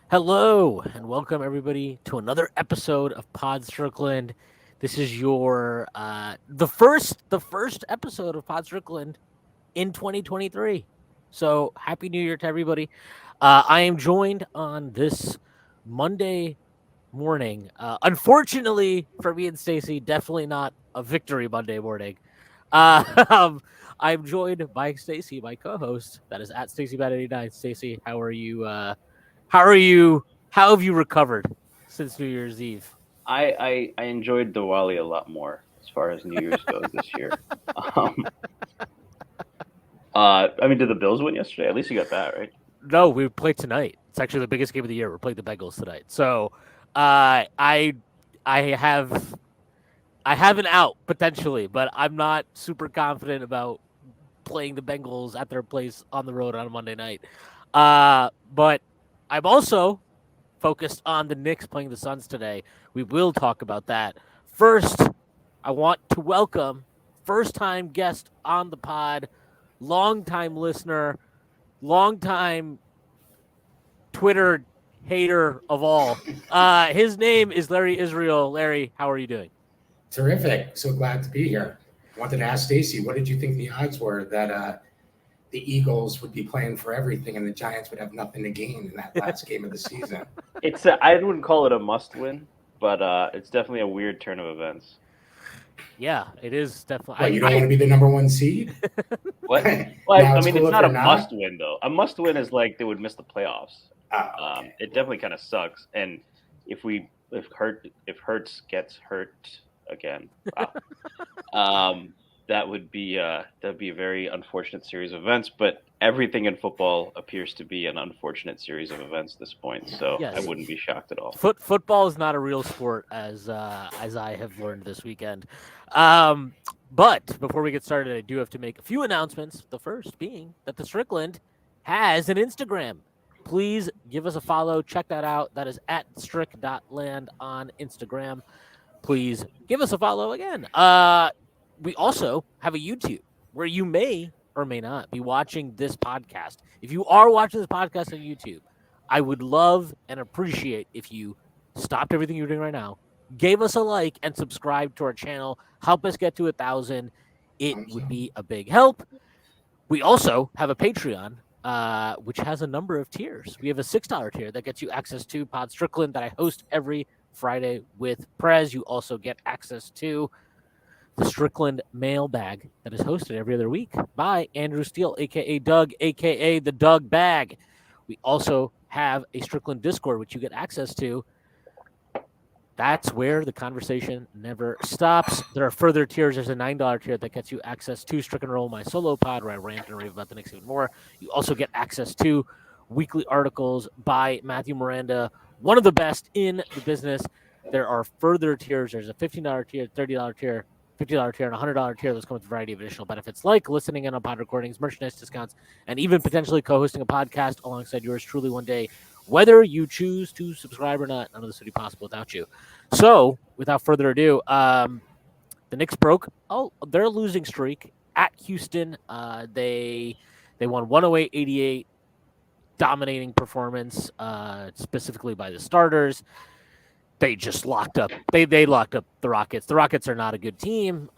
Hello and welcome everybody to another episode of Pod Strickland. This is your the first episode of Pod Strickland in 2023. So happy New Year to everybody. I am joined on this Monday morning. Unfortunately for me and Stacy, definitely not a victory Monday morning. Uh, um, I'm joined by Stacy, my co-host. That is at StacyBat89. Stacy, how are you? How are you? How have you recovered since New Year's Eve? I enjoyed Diwali a lot more as far as New Year's goes this year. Um, did the Bills win yesterday? At least you got that right. No, we play tonight. It's actually the biggest game of the year. We're playing the Bengals tonight. So, I I have I have an out potentially, but I'm not super confident about playing the Bengals at their place on the road on a Monday night. But I'm also focused on the Knicks playing the Suns today. We will talk about that. First, I want to welcome first time guest on the pod, long time listener, long time Twitter hater of all. His name is Larry Israel. Larry, how are you doing? Terrific. So glad to be here. Wanted to ask Stacy, what did you think the odds were that the Eagles would be playing for everything and the Giants would have nothing to gain in that last game of the season? I wouldn't call it a must win, but it's definitely a weird turn of events. Yeah, it is definitely. Well, you don't want to be the number one seed? What? Well, Now I it's mean, cool it's if not they're a not. must win though. A must win is like they would miss the playoffs. Oh, okay. It definitely kind of sucks. And if Hurts gets hurt again, wow. That'd be a very unfortunate series of events. But everything in football appears to be an unfortunate series of events at this point. So I Yes, wouldn't be shocked at all. football is not a real sport, as I have learned this weekend. Um, but before we get started, I do have to make a few announcements. The first being that the Strickland has an Instagram. Please give us a follow. Check that out. That is at strick.land on Instagram. Please give us a follow again. We also have a YouTube where you may or may not be watching this podcast. If you are watching this podcast on YouTube, I would love and appreciate if you stopped everything you're doing right now, gave us a like, and subscribe to our channel. Help us get to 1,000. It would be a big help. We also have a Patreon, which has a number of tiers. We have a $6 tier that gets you access to Pod Strickland that I host every Friday with Prez. You also get access to the Strickland mailbag that is hosted every other week by Andrew Steele, aka Doug, aka the Doug Bag. We also have a Strickland Discord, which you get access to. That's where the conversation never stops. There are further tiers. There's a $9 tier that gets you access to Strickland Roll, my solo pod, where I rant and rave about the Knicks even more. You also get access to weekly articles by Matthew Miranda, one of the best in the business. There are further tiers. There's a $15 tier, $30 tier, $50 tier, and a $100 tier. Those come with a variety of additional benefits like listening in on pod recordings, merchandise discounts, and even potentially co-hosting a podcast alongside yours truly one day. Whether you choose to subscribe or not, none of this would be possible without you. So, without further ado, the Knicks broke. Oh, their losing streak at Houston. They won 108-88, dominating performance, specifically by the starters. They just locked up. They locked up the Rockets. The Rockets are not a good team.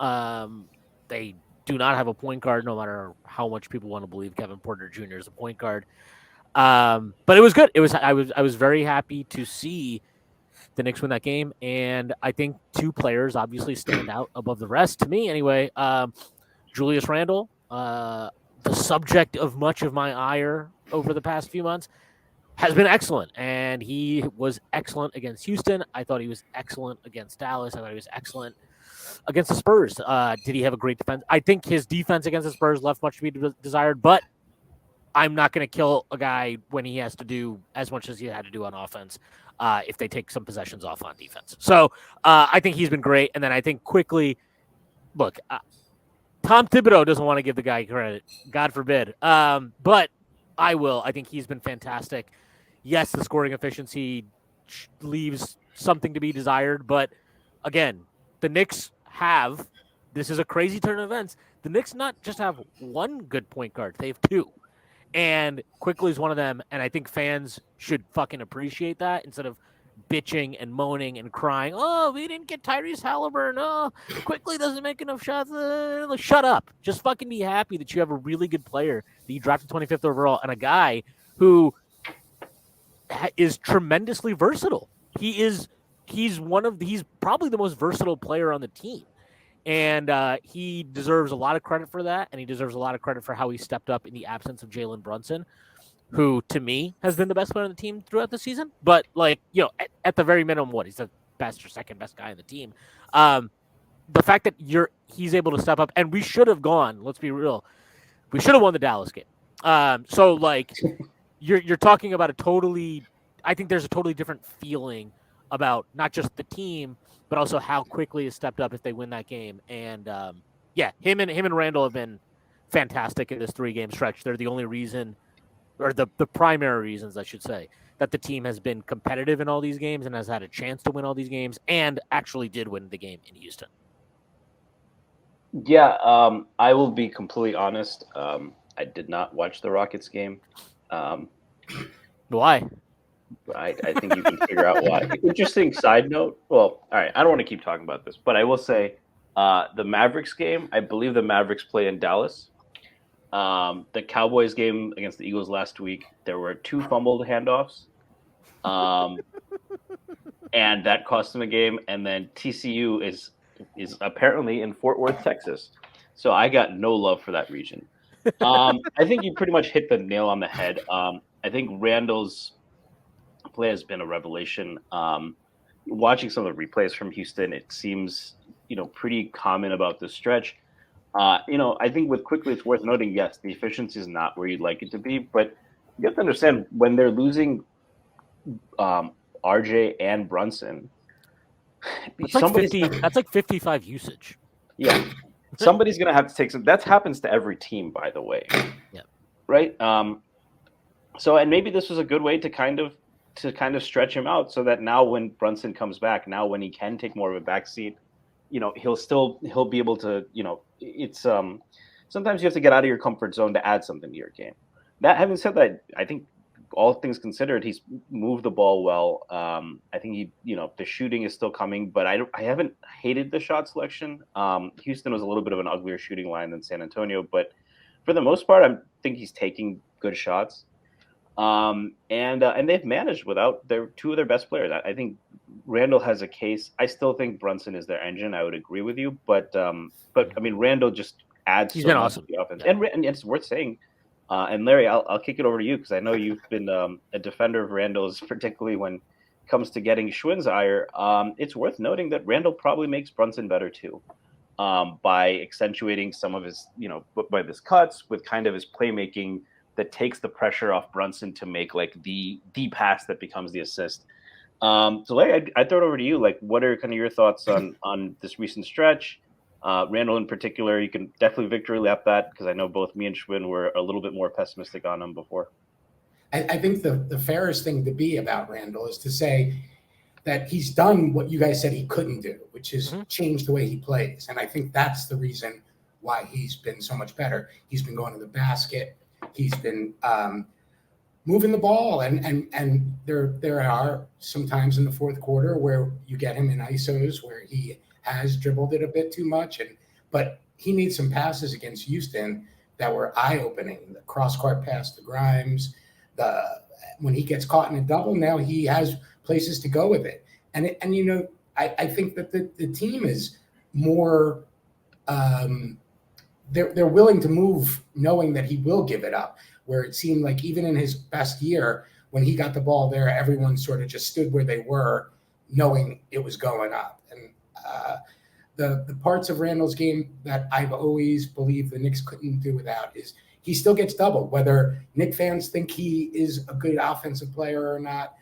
They do not have a point guard, no matter how much people want to believe Kevin Porter Jr. is a point guard. But it was good. I was very happy to see the Knicks win that game, and I think two players obviously stand out above the rest to me. Anyway, Julius Randle, the subject of much of my ire over the past few months, has been excellent, and he was excellent against Houston. I thought he was excellent against Dallas. I thought he was excellent against the Spurs. Did he have a great defense? I think his defense against the Spurs left much to be desired, but I'm not going to kill a guy when he has to do as much as he had to do on offense if they take some possessions off on defense. So I think he's been great. And then I think quickly, look, Tom Thibodeau doesn't want to give the guy credit. God forbid. But I will. I think he's been fantastic. Yes, the scoring efficiency leaves something to be desired. But again, the Knicks have, this is a crazy turn of events. The Knicks not just have one good point guard, they have two. And Quickly is one of them, and I think fans should fucking appreciate that instead of bitching and moaning and crying. Oh, we didn't get Tyrese Halliburton. Oh, Quickly doesn't make enough shots. Like, shut up. Just fucking be happy that you have a really good player that you drafted 25th overall and a guy who is tremendously versatile. He's probably the most versatile player on the team. And he deserves a lot of credit for that, and he deserves a lot of credit for how he stepped up in the absence of Jalen Brunson, who to me has been the best player on the team throughout the season. But at the very minimum, he's the best or second best guy on the team. The fact that he's able to step up, and we should have gone. Let's be real, we should have won the Dallas game. You're talking about I think there's a totally different feeling about not just the team, but also how quickly is stepped up if they win that game. And him and Randall have been fantastic in this 3-game stretch. They're the only reason, or the primary reasons, I should say, that the team has been competitive in all these games and has had a chance to win all these games and actually did win the game in Houston. Yeah, I will be completely honest. I did not watch the Rockets game. Why? I think you can figure out why. Interesting side note. Well, all right, I don't want to keep talking about this, but I will say the Mavericks game, I believe the Mavericks play in Dallas. The Cowboys game against the Eagles last week, there were 2 fumbled handoffs. And that cost them a game. And then TCU is apparently in Fort Worth, Texas. So I got no love for that region. I think you pretty much hit the nail on the head. I think Randall's play has been a revelation. Watching some of the replays from Houston, it seems pretty common about this stretch. I think with Quickly, it's worth noting, yes, the efficiency is not where you'd like it to be, but you have to understand when they're losing RJ and Brunson, That's like 55 usage. Yeah, somebody's gonna have to take some. That happens to every team, by the way. Yeah. Right. And maybe this was a good way to kind of stretch him out, so that now when Brunson comes back, now when he can take more of a backseat, he'll be able to. It's sometimes you have to get out of your comfort zone to add something to your game. That having said that, I think all things considered, he's moved the ball well. I think the shooting is still coming, but I haven't hated the shot selection. Houston was a little bit of an uglier shooting line than San Antonio, but for the most part, I think he's taking good shots. And they've managed without 2 of their best players. I think Randall has a case. I still think Brunson is their engine. I would agree with you, but I mean, Randall just adds He's so been much awesome. to the offense. Yeah. And it's worth saying. And Larry, I'll kick it over to you because I know you've been a defender of Randall's, particularly when it comes to getting Shwin's ire. It's worth noting that Randall probably makes Brunson better too, by accentuating some of his, by his cuts with kind of his playmaking that takes the pressure off Brunson to make like the pass that becomes the assist. So Larry, I'd throw it over to you. Like, what are kind of your thoughts on this recent stretch? Randall in particular, you can definitely victory lap that because I know both me and Shwin were a little bit more pessimistic on him before. I think the fairest thing to be about Randall is to say that he's done what you guys said he couldn't do, which is change the way he plays. And I think that's the reason why he's been so much better. He's been going to the basket. He's been moving the ball. And there are some times in the fourth quarter where you get him in ISOs where he has dribbled it a bit too much. But he made some passes against Houston that were eye-opening. The cross-court pass to Grimes, when he gets caught in a double, now he has places to go with it. And I think that the team is more they're willing to move knowing that he will give it up, where it seemed like even in his best year, when he got the ball there, everyone sort of just stood where they were, knowing it was going up. And the parts of Randall's game that I've always believed the Knicks couldn't do without is he still gets doubled, whether Knicks fans think he is a good offensive player or not,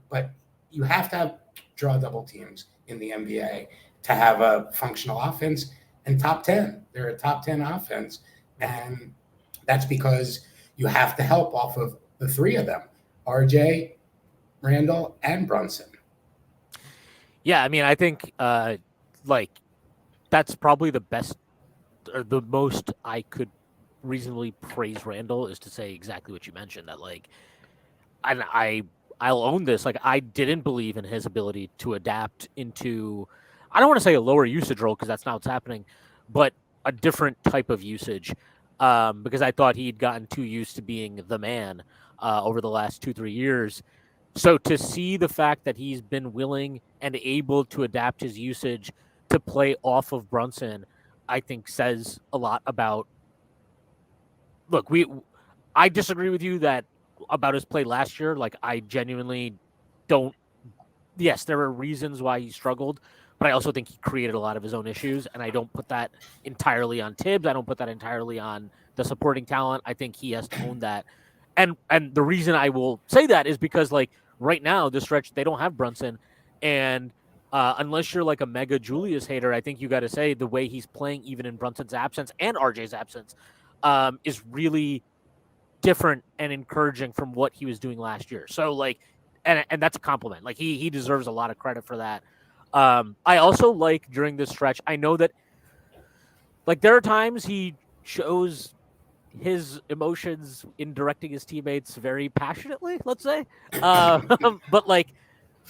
but you have to draw double teams in the NBA to have a functional offense. And top 10, they're a top 10 offense. And that's because you have to help off of the 3 of them, RJ, Randall, and Brunson. Yeah, I mean, I think that's probably the best or the most I could reasonably praise Randall is to say exactly what you mentioned, that like, and I'll own this. Like, I didn't believe in his ability to adapt into, I don't want to say a lower usage role because that's not what's happening, but a different type of usage. Because I thought he'd gotten too used to being the man over the last 2-3 years. So to see the fact that he's been willing and able to adapt his usage to play off of Brunson, I think says a lot about. Look, I disagree with you that about his play last year. Like, I genuinely don't. Yes, there are reasons why he struggled, but I also think he created a lot of his own issues, and I don't put that entirely on Tibbs. I don't put that entirely on the supporting talent. I think he has to own that. And the reason I will say that is because, like, right now, this stretch they don't have Brunson, and unless you're like a mega Julius hater, I think you got to say the way he's playing, even in Brunson's absence and RJ's absence, is really different and encouraging from what he was doing last year. So like, and that's a compliment. Like, he deserves a lot of credit for that. I also like during this stretch, I know that like there are times he shows his emotions in directing his teammates very passionately, let's say. But like,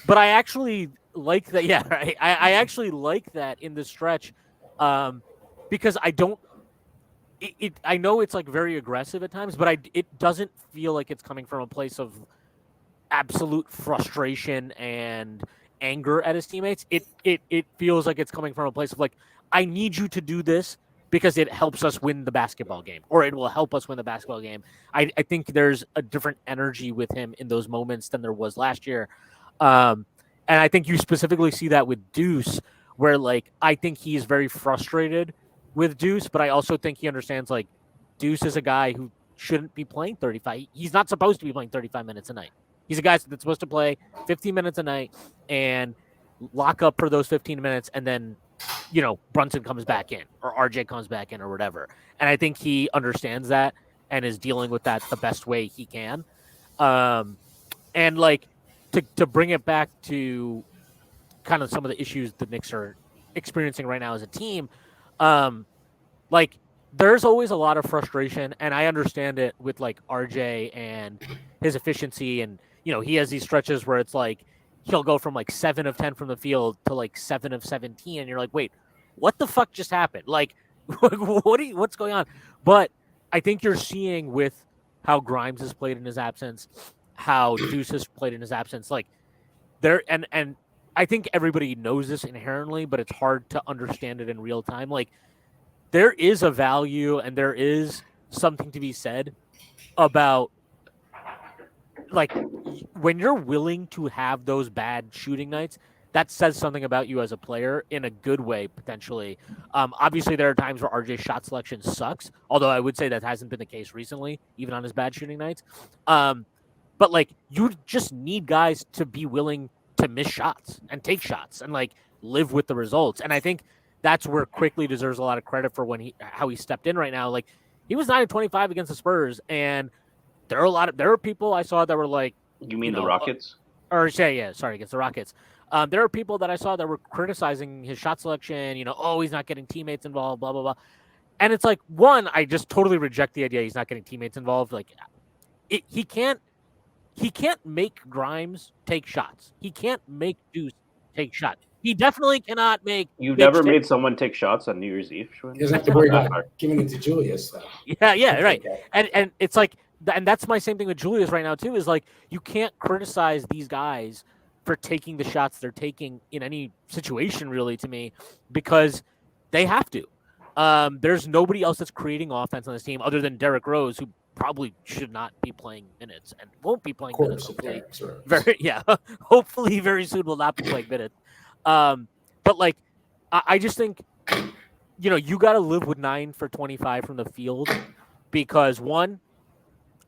but I actually like that. Yeah, right. I actually like that in this stretch, because I don't. I know it's like very aggressive at times, but it doesn't feel like it's coming from a place of absolute frustration and anger at his teammates. It feels like it's coming from a place of like, I need you to do this because it helps us win the basketball game, or it will help us win the basketball game. I think there's a different energy with him in those moments than there was last year. And I think you specifically see that with Deuce, where like I think he's very frustrated with Deuce, but I also think he understands like Deuce is a guy who shouldn't be playing 35. He's not supposed to be playing 35 minutes a night. He's a guy that's supposed to play 15 minutes a night and lock up for those 15 minutes, and then, you know, Brunson comes back in or RJ comes back in or whatever. And I think he understands that and is dealing with that the best way he can. And like to bring it back to kind of some of the issues the Knicks are experiencing right now as a team, like there's always a lot of frustration, and I understand it with like RJ and his efficiency, and you know he has these stretches where it's like he'll go from like 7 of 10 from the field to like 7 of 17, and you're like, wait, what the fuck just happened? Like, what's going on? But I think you're seeing with how Grimes has played in his absence, how Deuce has played in his absence, like there and I think everybody knows this inherently, but it's hard to understand it in real time. Like, there is a value and there is something to be said about like when you're willing to have those bad shooting nights. That says something about you as a player in a good way, potentially. Obviously, there are times where RJ's shot selection sucks, although I would say that hasn't been the case recently, even on his bad shooting nights. But like, you just need guys to be willing to miss shots and take shots and like live with the results. And I think that's where Quickly deserves a lot of credit for how he stepped in right now. Like, he was 9 of 25 against the Spurs, and there are people I saw that were like, You mean the Rockets? Sorry, against the Rockets. There are people that I saw that were criticizing his shot selection. You know, oh, he's not getting teammates involved, blah blah blah. And it's like, one, I just totally reject the idea he's not getting teammates involved. Like, he can't make Grimes take shots. He can't make Deuce take shots. He definitely cannot make. You've never made someone take shots on New Year's Eve, Shwin? He doesn't have to worry about giving it to Julius, though. Yeah, right. And it's like, and that's my same thing with Julius right now too. Is like, you can't criticize these guys for taking the shots they're taking in any situation, really, to me, because they have to. There's nobody else that's creating offense on this team other than Derrick Rose, who probably should not be playing minutes and won't be playing minutes. Hopefully, hopefully very soon will not be playing minutes. But like, I just think, you know, you got to live with 9 for 25 from the field, because one,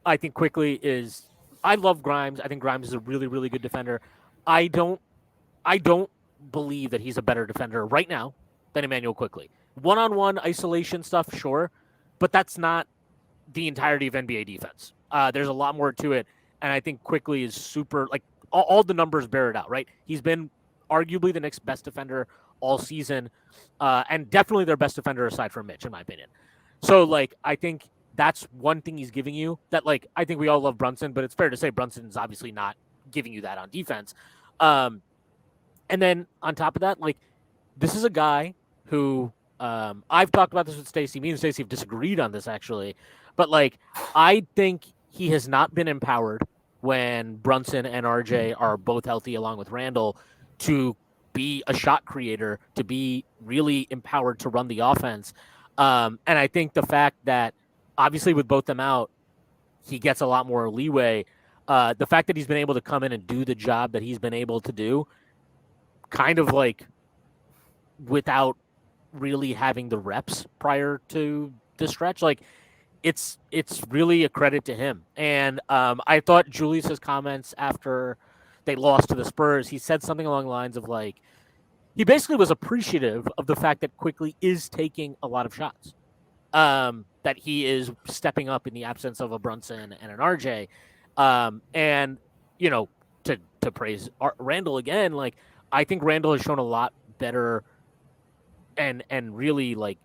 I think Quickly is. I love Grimes. I think Grimes is a really, really good defender. I don't believe that he's a better defender right now than Emmanuel Quickly. One-on-one isolation stuff, sure, but that's not the entirety of NBA defense. There's a lot more to it, and I think Quickly is super. Like, all the numbers bear it out, right? He's been arguably the Knicks' best defender all season, and definitely their best defender aside from Mitch, in my opinion. So, like, I think that's one thing he's giving you that, like, I think we all love Brunson, but it's fair to say Brunson's obviously not giving you that on defense. And then on top of that, like, this is a guy who I've talked about this with Stacy. Me and Stacy have disagreed on this actually, but like, I think he has not been empowered when Brunson and RJ are both healthy, along with Randall, to be a shot creator, to be really empowered to run the offense. And I think the fact that obviously with both them out, he gets a lot more leeway. The fact that he's been able to come in and do the job that he's been able to do, kind of like without really having the reps prior to the stretch, like it's really a credit to him. And I thought Julius's comments after they lost to the Spurs, he said something along the lines of like, he basically was appreciative of the fact that Quickly is taking a lot of shots, that he is stepping up in the absence of a Brunson and an RJ. And, you know, to praise Randall again, like, I think Randall has shown a lot better and really like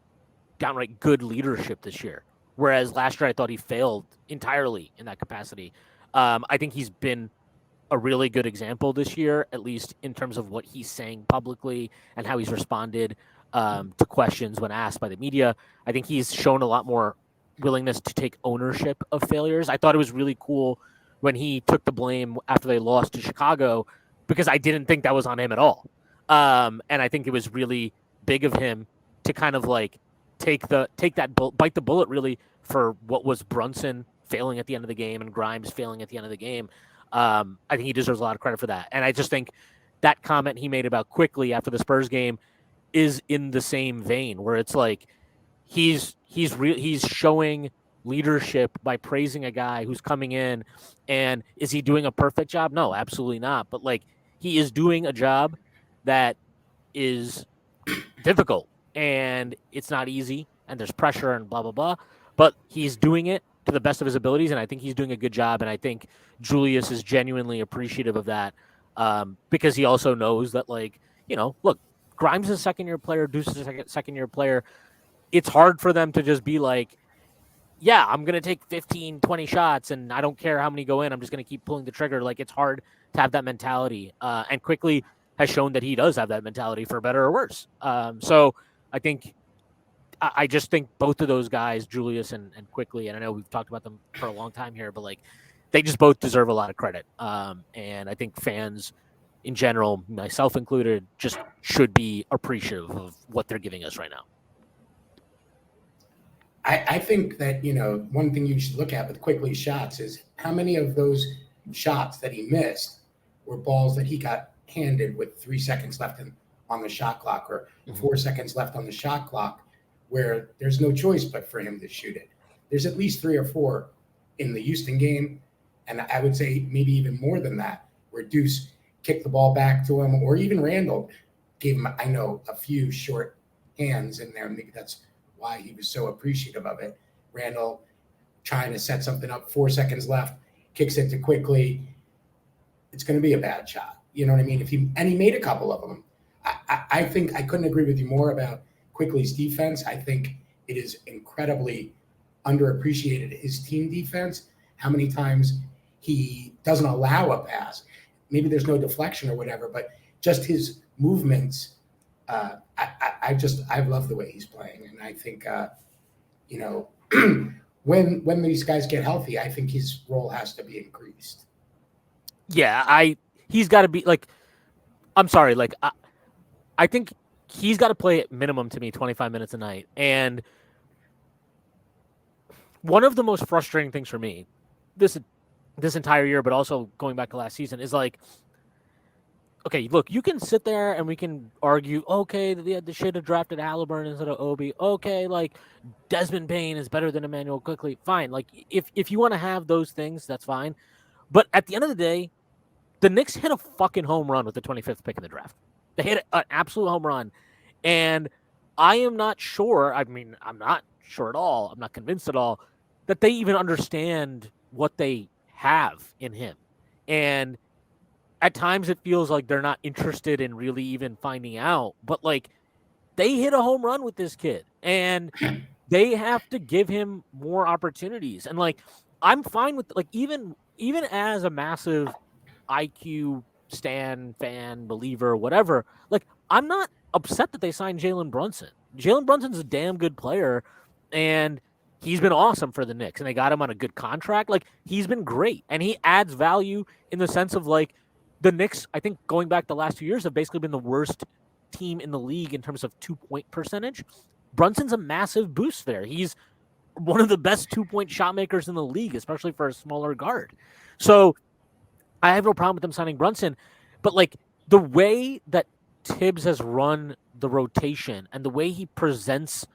downright good leadership this year. Whereas last year I thought he failed entirely in that capacity. I think he's been a really good example this year, at least in terms of what he's saying publicly and how he's responded to questions when asked by the media. I think he's shown a lot more willingness to take ownership of failures. I thought it was really cool when he took the blame after they lost to Chicago, because I didn't think that was on him at all. And I think it was really big of him to kind of like bite the bullet really for what was Brunson failing at the end of the game and Grimes failing at the end of the game. I think he deserves a lot of credit for that. And I just think that comment he made about Quickly after the Spurs game is in the same vein, where it's like he's showing leadership by praising a guy who's coming in. And is he doing a perfect job? No, absolutely not. But like, he is doing a job that is difficult and it's not easy and there's pressure and blah, blah, blah. But he's doing it to the best of his abilities, and I think he's doing a good job. And I think Julius is genuinely appreciative of that, because he also knows that, like, you know, look, Grimes is a second-year player, Deuce is a second-year player. It's hard for them to just be like, yeah, I'm going to take 15, 20 shots, and I don't care how many go in. I'm just going to keep pulling the trigger. Like, it's hard to have that mentality. And Quickly has shown that he does have that mentality, for better or worse. So I just think both of those guys, Julius and Quickly, and I know we've talked about them for a long time here, but like, they just both deserve a lot of credit. And I think fans in general, myself included, just should be appreciative of what they're giving us right now. I think that, you know, one thing you should look at with Quickly's shots is how many of those shots that he missed were balls that he got handed with 3 seconds left on the shot clock, or 4 seconds left on the shot clock, where there's no choice but for him to shoot it. There's at least 3 or 4 in the Houston game, and I would say maybe even more than that, where Deuce kicked the ball back to him, or even Randall gave him, I know, a few short hands in there. Maybe that's why he was so appreciative of it. Randall trying to set something up, 4 seconds left, kicks it to Quickly. It's going to be a bad shot. You know what I mean? He made a couple of them. I think I couldn't agree with you more about Quickly's defense. I think it is incredibly underappreciated, his team defense, how many times he doesn't allow a pass. Maybe there's no deflection or whatever, but just his movements. I love the way he's playing. And I think, you know, when these guys get healthy, I think his role has to be increased. Yeah, he's got to be like, I'm sorry, like, I think he's got to play at minimum, to me, 25 minutes a night. And one of the most frustrating things for me this entire year, but also going back to last season, is like, okay, look, you can sit there and we can argue, okay, they should have drafted Halliburton instead of Obi. Okay, like, Desmond Bane is better than Emmanuel Quickly. Fine. Like, if you want to have those things, that's fine. But at the end of the day, the Knicks hit a fucking home run with the 25th pick in the draft. They hit an absolute home run. And I am not sure, I mean, I'm not sure at all, I'm not convinced at all, that they even understand what they have in him. And at times it feels like they're not interested in really even finding out. But, like, they hit a home run with this kid. And they have to give him more opportunities. And like, I'm fine with like even as a massive IQ fan, believer, whatever. Like, I'm not upset that they signed Jalen Brunson. Jalen Brunson's a damn good player, and he's been awesome for the Knicks, and they got him on a good contract. Like, he's been great, and he adds value in the sense of like the Knicks. I think going back the last 2 years have basically been the worst team in the league in terms of 2-point percentage. Brunson's a massive boost there. He's one of the best 2-point shot makers in the league, especially for a smaller guard. So I have no problem with them signing Brunson, but like the way that Tibbs has run the rotation and the way he presents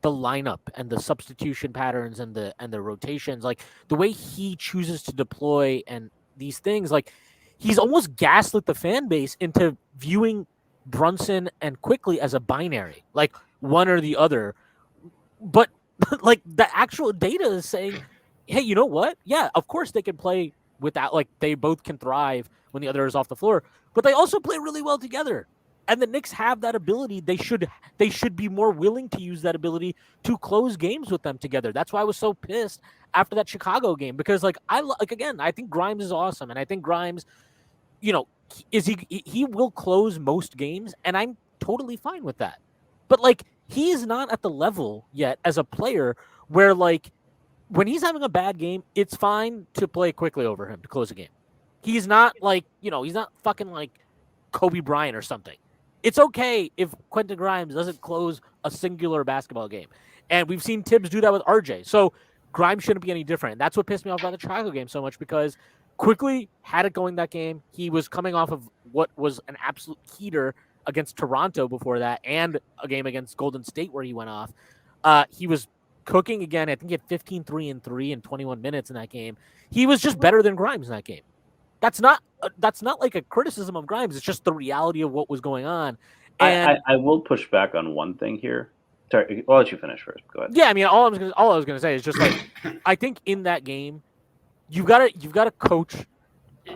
the lineup and the substitution patterns and the rotations, like the way he chooses to deploy and these things, like he's almost gaslit the fan base into viewing Brunson and Quickly as a binary, like one or the other. But like the actual data is saying, hey, you know what? Yeah, of course they can play without, like they both can thrive when the other is off the floor, but they also play really well together. And the Knicks have that ability. They should be more willing to use that ability to close games with them together. That's why I was so pissed after that Chicago game, because like again, I think Grimes is awesome, and I think Grimes, he will close most games, and I'm totally fine with that. But like he is not at the level yet as a player where like when he's having a bad game, it's fine to play Quickly over him to close a game. He's not like, he's not fucking like Kobe Bryant or something. It's okay if Quentin Grimes doesn't close a singular basketball game. And we've seen Tibbs do that with RJ. So Grimes shouldn't be any different. That's what pissed me off about the Chicago game so much, because Quickly had it going that game. He was coming off of what was an absolute heater against Toronto before that, and a game against Golden State where he went off. He was cooking again. I think he had 15 3-3 in 21 minutes in that game. He was just better than Grimes in that game. That's not like a criticism of Grimes. It's just the reality of what was going on. And I will push back on one thing here. Sorry, I'll let you finish first. Go ahead. yeah, I mean, all I was gonna say is just like I think in that game, you've got to coach.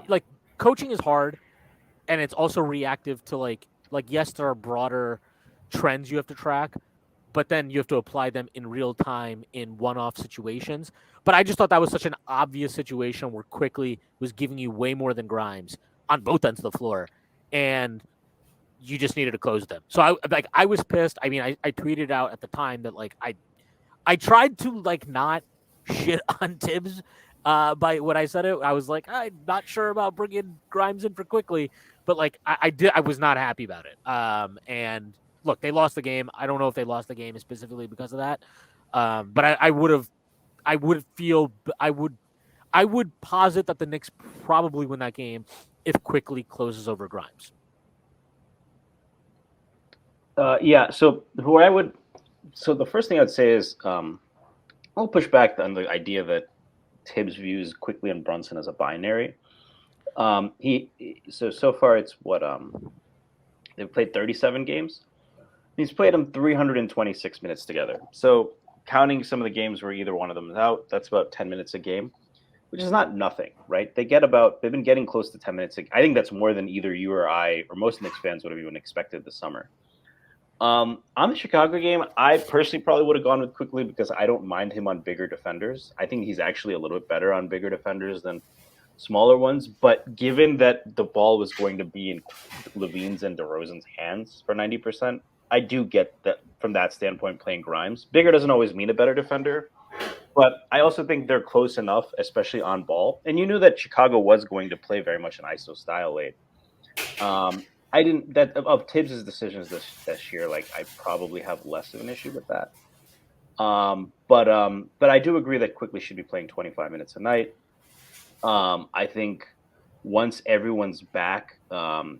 Like coaching is hard, and it's also reactive to like yes, there are broader trends you have to track, but then you have to apply them in real time in one-off situations. But I just thought that was such an obvious situation where Quickly was giving you way more than Grimes on both ends of the floor, and you just needed to close them. So I was pissed. I mean, I tweeted out at the time that like I tried to like not shit on Tibbs by what I said. I was like, I'm not sure about bringing Grimes in for Quickly, but like I was not happy about it. And look, they lost the game. I don't know if they lost the game specifically because of that. But I would posit that the Knicks probably win that game if Quickly closes over Grimes. Yeah. So the first thing I'd say is I'll push back on the idea that Tibbs views Quickly and Brunson as a binary. So far it's what they've played 37 games. He's played them 326 minutes together. So counting some of the games where either one of them is out, that's about 10 minutes a game, which is not nothing, right? They've been getting close to 10 minutes. I think that's more than either you or I or most Knicks fans would have even expected this summer. On the Chicago game, I personally probably would have gone with Quickly because I don't mind him on bigger defenders. I think he's actually a little bit better on bigger defenders than smaller ones. But given that the ball was going to be in Levine's and DeRozan's hands for 90%, I do get that from that standpoint playing Grimes. Bigger doesn't always mean a better defender. But I also think they're close enough, especially on ball. And you knew that Chicago was going to play very much an ISO style late. Of Tibbs' decisions this year, like I probably have less of an issue with that. But I do agree that Quickly should be playing 25 minutes a night. I think once everyone's back,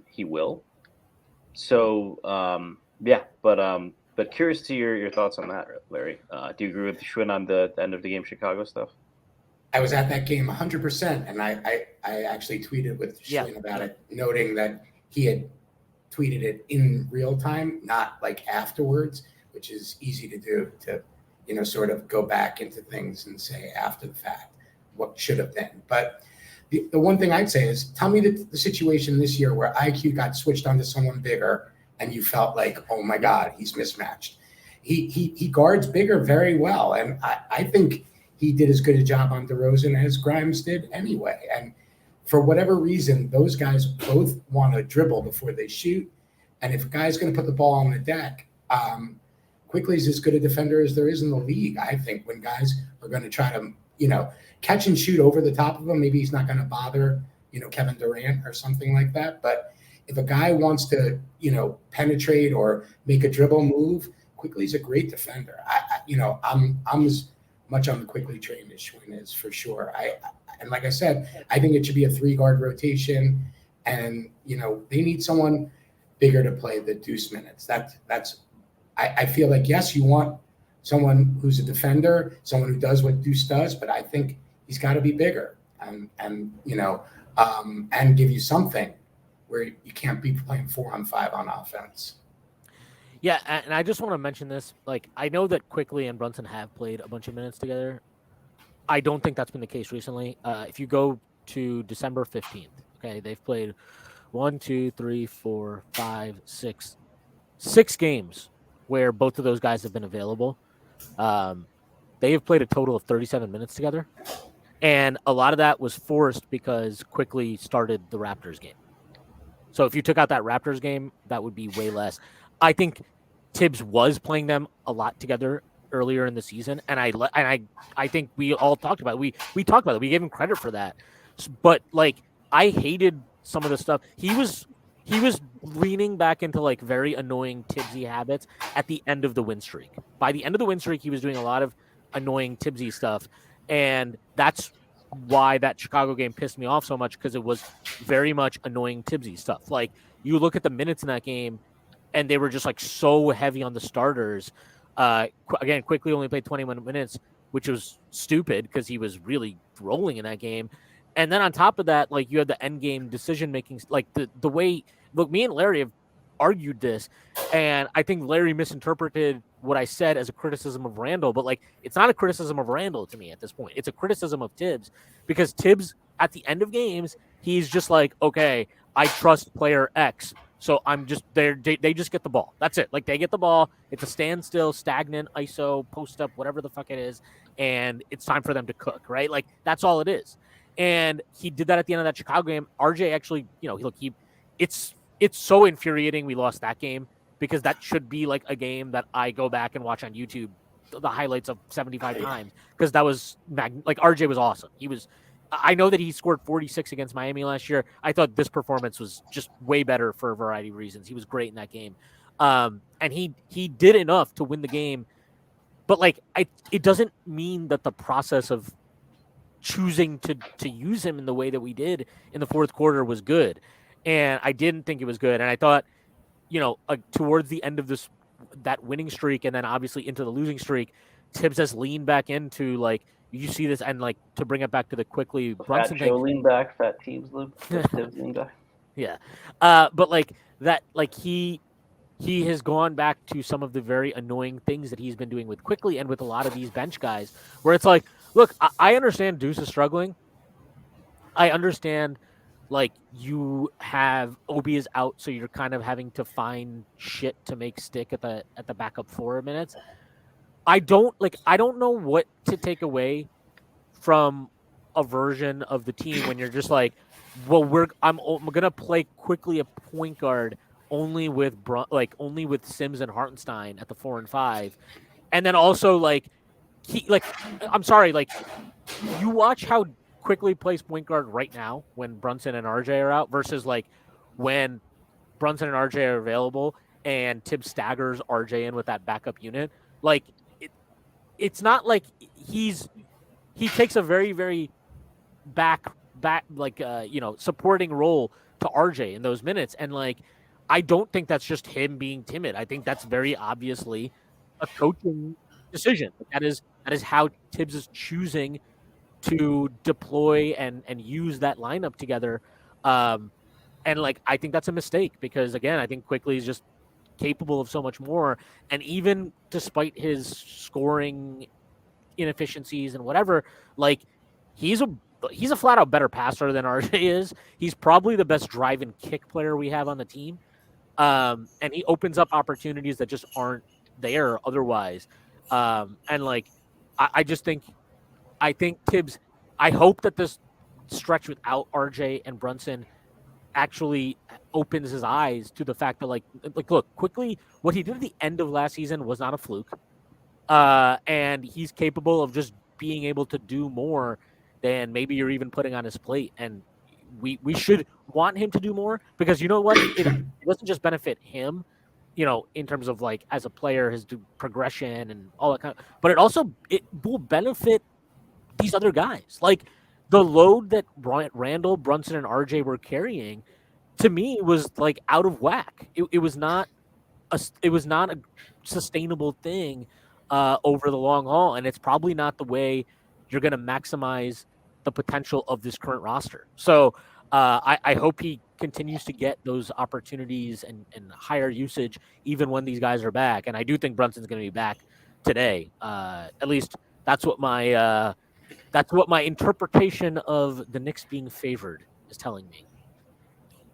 he will. So yeah, but curious to your thoughts on that, Larry. Do you agree with Shwin on the end of the game Chicago stuff? I was at that game 100%, and I actually tweeted with Shwin about it, noting that he had tweeted it in real time, not like afterwards, which is easy to do, to sort of go back into things and say after the fact what should have been. But the one thing I'd say is, tell me the situation this year where IQ got switched onto someone bigger and you felt like, oh my God, he's mismatched. he guards bigger very well, and I think he did as good a job on DeRozan as Grimes did anyway. And for whatever reason, those guys both want to dribble before they shoot. And if a guy's going to put the ball on the deck, Quickly is as good a defender as there is in the league. I think when guys are going to try to, catch and shoot over the top of him, maybe he's not going to bother, Kevin Durant or something like that. But if a guy wants to, penetrate or make a dribble move, Quickly is a great defender. I'm as much on the Quickly train as Shwin is for sure. And like I said, I think it should be a 3-guard rotation, and they need someone bigger to play the deuce minutes. I feel like, yes, you want someone who's a defender, someone who does what Deuce does, but I think he's got to be bigger and give you something where you can't be playing 4-on-5 on offense. Yeah, and I just want to mention this. Like, I know that Quickly and Brunson have played a bunch of minutes together. I don't think that's been the case recently. If you go to December 15th, okay, they've played 6 games where both of those guys have been available. They have played a total of 37 minutes together. And a lot of that was forced because Quickly started the Raptors game. So if you took out that Raptors game, that would be way less. I think Tibbs was playing them a lot together earlier in the season, and I think we all talked about it. We talked about it. We gave him credit for that. But I hated some of the stuff. He was leaning back into very annoying Tibbsy habits at the end of the win streak. By the end of the win streak, he was doing a lot of annoying Tibbsy stuff, and that's why that Chicago game pissed me off so much, because it was very much annoying Tibbsy stuff. You look at the minutes in that game, and they were just so heavy on the starters. Again, Quickly only played 21 minutes, which was stupid because he was really rolling in that game. And then on top of that, you had the end game decision making, the way. Look, me and Larry have argued this, and I think Larry misinterpreted what I said as a criticism of Randall, but it's not a criticism of Randall to me at this point. It's a criticism of Tibbs, because Tibbs at the end of games, he's just okay, I trust player X, so I'm just there. They just get the ball. That's it. They get the ball. It's a standstill, stagnant, ISO, post up, whatever the fuck it is, and it's time for them to cook, right? That's all it is. And he did that at the end of that Chicago game. RJ actually, it's so infuriating we lost that game, because that should be a game that I go back and watch on YouTube the highlights of 75 times, because that was RJ was awesome. I know that he scored 46 against Miami last year. I thought this performance was just way better for a variety of reasons. He was great in that game. And he did enough to win the game, but it doesn't mean that the process of choosing to use him in the way that we did in the fourth quarter was good. And I didn't think it was good. And I thought, towards the end of that winning streak, and then obviously into the losing streak, Tibbs has leaned back into you see this, and to bring it back to the Quickly Brunson Fat Joe thing. lean back, fat teams Tibbs lean back. Yeah. But that, he has gone back to some of the very annoying things that he's been doing with Quickly and with a lot of these bench guys, where it's look, I understand Deuce is struggling. I understand you have Obi is out, so you're kind of having to find shit to make stick at the backup 4 minutes. I don't know what to take away from a version of the team when you're just well, I'm gonna play Quickly a point guard only with Sims and Hartenstein at the 4 and 5, and then also I'm sorry, you watch how Quickly plays point guard right now when Brunson and RJ are out versus when Brunson and RJ are available and Tibbs staggers RJ in with that backup unit. It's not he takes a very, very back supporting role to RJ in those minutes, and I don't think that's just him being timid. I think that's very obviously a coaching decision. That is how Tibbs is choosing to deploy and use that lineup together. And I think that's a mistake, because again, I think Quickly is just capable of so much more. And even despite his scoring inefficiencies and whatever, he's a flat out better passer than RJ is. He's probably the best drive and kick player we have on the team. And he opens up opportunities that just aren't there otherwise. And like, I just think, Tibbs, I hope that this stretch without RJ and Brunson actually opens his eyes to the fact that look, quickly, what he did at the end of last season was not a fluke. And he's capable of just being able to do more than maybe you're even putting on his plate. And we should want him to do more, because you know what? It doesn't just benefit him, in terms of like as a player, his progression and all that but it will benefit these other guys. Like the load that Randall, Brunson, and RJ were carrying, to me, was like out of whack. It was not a sustainable thing over the long haul, and it's probably not the way you're going to maximize the potential of this current roster. So I hope he continues to get those opportunities and higher usage even when these guys are back. And I do think Brunson's going to be back today. At least that's what my interpretation of the Knicks being favored is telling me.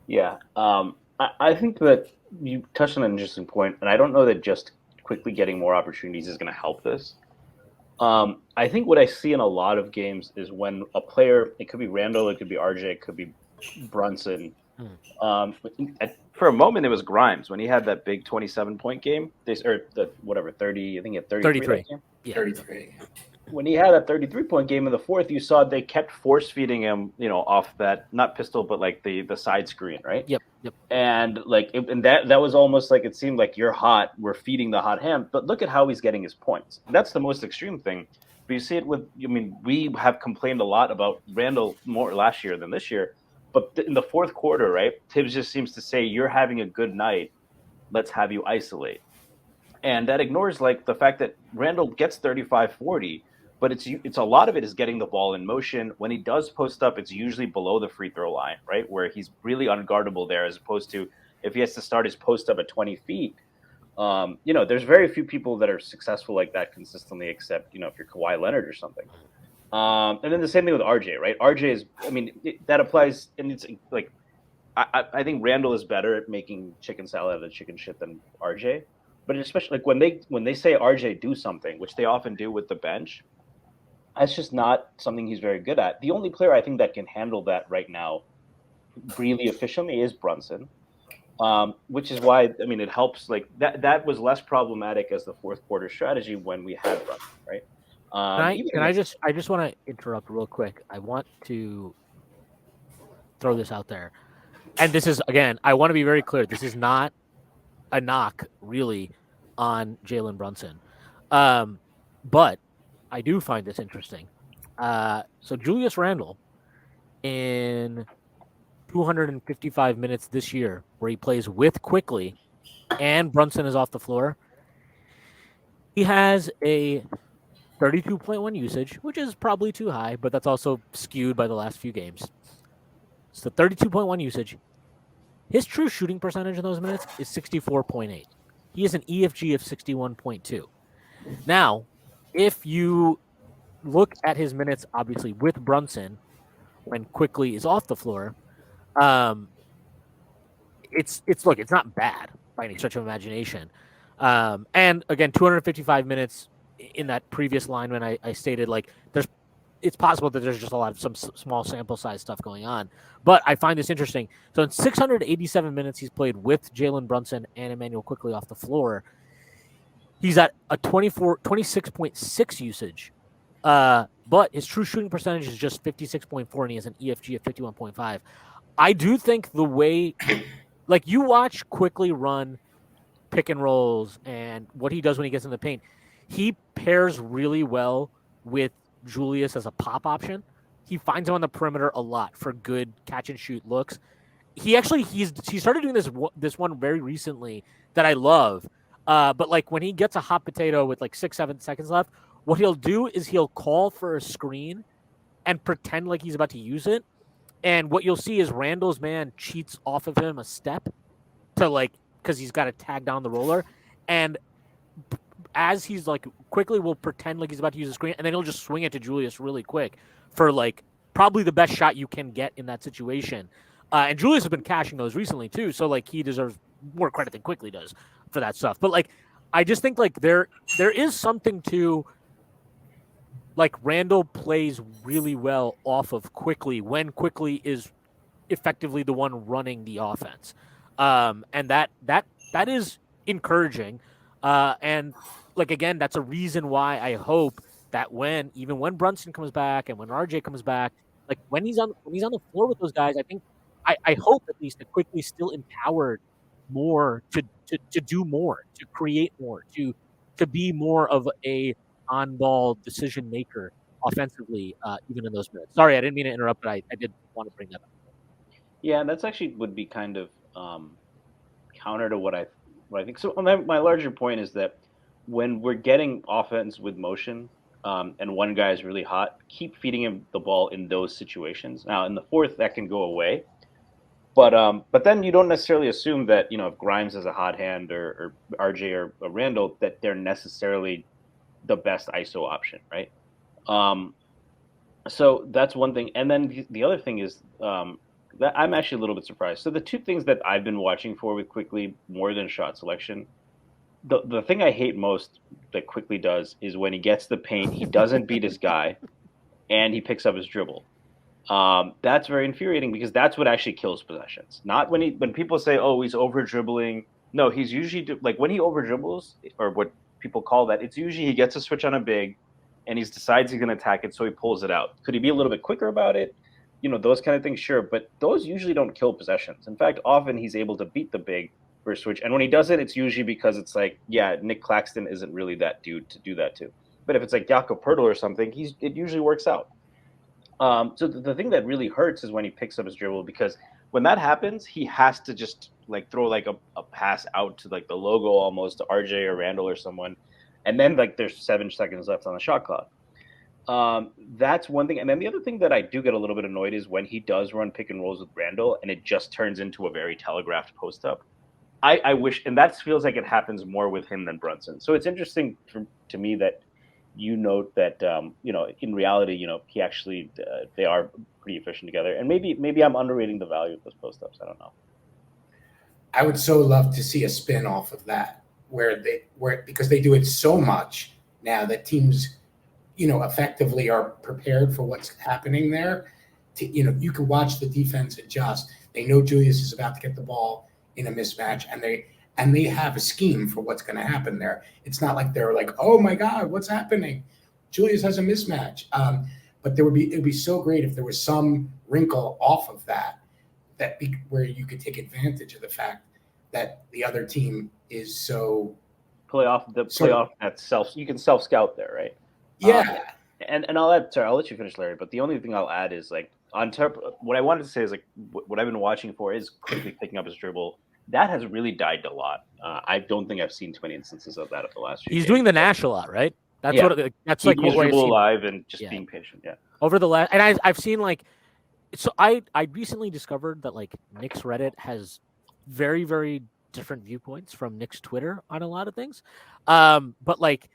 Yeah, I think that you touched on an interesting point, and I don't know that just quickly getting more opportunities is going to help this. I think what I see in a lot of games is when a player, it could be Randall, it could be RJ, it could be Brunson. For a moment, it was Grimes when he had that big 27-point game. 30. I think he had 33. Game. Yeah, 33. When he had a 33-point game in the fourth, you saw they kept force feeding him, off that, not pistol, but like the side screen, right? Yep. And that was almost like, it seemed like you're hot, we're feeding the hot hand. But look at how he's getting his points. That's the most extreme thing. But you see it we have complained a lot about Randall more last year than this year. But in the fourth quarter, right, Tibbs just seems to say, you're having a good night, let's have you isolate. And that ignores like the fact that Randall gets 35-40, but it's a lot of it is getting the ball in motion. When he does post up, it's usually below the free throw line, right, where he's really unguardable there, as opposed to if he has to start his post up at 20 feet. There's very few people that are successful like that consistently, except if you're Kawhi Leonard or something. And then the same thing with RJ, right? RJ is, that applies, and it's like I think Randall is better at making chicken salad out of chicken shit than RJ. But especially like when they say RJ do something, which they often do with the bench, that's just not something he's very good at. The only player I think that can handle that right now really efficiently is Brunson, which is why it helps. Like that was less problematic as the fourth quarter strategy when we had Brunson, right? I just want to interrupt real quick. I want to throw this out there, and this is, again, I want to be very clear. This is not a knock really on Jalen Brunson, but I do find this interesting. So Julius Randle, in 255 minutes this year, where he plays with Quickly and Brunson is off the floor, he has a 32.1 usage, which is probably too high, but that's also skewed by the last few games. So 32.1 usage. His true shooting percentage in those minutes is 64.8. He has an EFG of 61.2. Now, if you look at his minutes, obviously, with Brunson, when Quickly is off the floor, it's not bad by any stretch of imagination. And again, 255 minutes in that previous line when I stated, like, it's possible that there's just a lot of some small sample size stuff going on. But I find this interesting. So in 687 minutes he's played with Jalen Brunson and Emmanuel Quickly off the floor, he's at a 26.6 usage. But his true shooting percentage is just 56.4, and he has an EFG of 51.5. I do think the way, like, you watch Quickly run pick and rolls and what he does when he gets in the paint, he pairs really well with Julius as a pop option. He finds him on the perimeter a lot for good catch and shoot looks. He started doing this one very recently that I love. But like when he gets a hot potato with like 6-7 seconds left, what he'll do is he'll call for a screen and pretend like he's about to use it. And what you'll see is Randall's man cheats off of him a step because he's got to tag down the roller. And as he's like Quickly will pretend like he's about to use the screen, and then he'll just swing it to Julius really quick for like probably the best shot you can get in that situation. And Julius has been cashing those recently too, so like he deserves more credit than Quickly does for that stuff. But like I just think like there is something to like Randall plays really well off of Quickly when Quickly is effectively the one running the offense, and that is encouraging, and like again, that's a reason why I hope that even when Brunson comes back and when RJ comes back, like when he's on the floor with those guys, I think I hope at least that Quickly still empowered more to do more, to create more, to be more of a on ball decision maker offensively, even in those minutes. Sorry, I didn't mean to interrupt, but I did want to bring that up. Yeah, that's actually would be kind of counter to what I think. So my larger point is that when we're getting offense with motion, and one guy is really hot, keep feeding him the ball in those situations. Now in the fourth, that can go away, but then you don't necessarily assume that if Grimes has a hot hand or RJ or Randall that they're necessarily the best ISO option, right? So that's one thing, and then the other thing is that I'm actually a little bit surprised. So the two things that I've been watching for with Quickly more than shot selection, the thing I hate most that Quickly does is when he gets the paint, he doesn't beat his guy, and he picks up his dribble. That's very infuriating because that's what actually kills possessions. Not when people say, "Oh, he's over dribbling." No, he's usually like when he over dribbles, or what people call that. It's usually he gets a switch on a big, and he decides he's going to attack it, so he pulls it out. Could he be a little bit quicker about it? Those kind of things, sure, but those usually don't kill possessions. In fact, often he's able to beat the big for a switch, and when he does it, it's usually because it's like, yeah, Nick Claxton isn't really that dude to do that to. But if it's like Jakob Poeltl or something, it usually works out. So the thing that really hurts is when he picks up his dribble, because when that happens, he has to just like throw like a pass out to like the logo almost to RJ or Randall or someone, and then like there's 7 seconds left on the shot clock. That's one thing. And then the other thing that I do get a little bit annoyed is when he does run pick and rolls with Randall and it just turns into a very telegraphed post up. I wish, and that feels like it happens more with him than Brunson. So it's interesting to me that you note that, in reality, he actually, they are pretty efficient together. And maybe I'm underrating the value of those post ups. I don't know. I would so love to see a spin off of that because they do it so much now that teams, effectively are prepared for what's happening there. You can watch the defense adjust. They know Julius is about to get the ball in a mismatch, and they have a scheme for what's going to happen there. It's not like they're like, oh my God, what's happening? Julius has a mismatch. But it would be so great if there was some wrinkle off of where you could take advantage of the fact that the other team is so playoff at self. You can self scout there, right? Yeah. And I'll let you finish, Larry. But the only thing I'll add is like on top. What I wanted to say is like what I've been watching for is Quickly picking up his dribble. That has really died a lot. I don't think I've seen too many instances of that of the last few. He's doing the Nash a lot, right? That's that's like what dribble alive and just being patient. Yeah. Over the last, and I've seen like, so I recently discovered that like Knicks Reddit has very, very different viewpoints from Knicks Twitter on a lot of things. But like,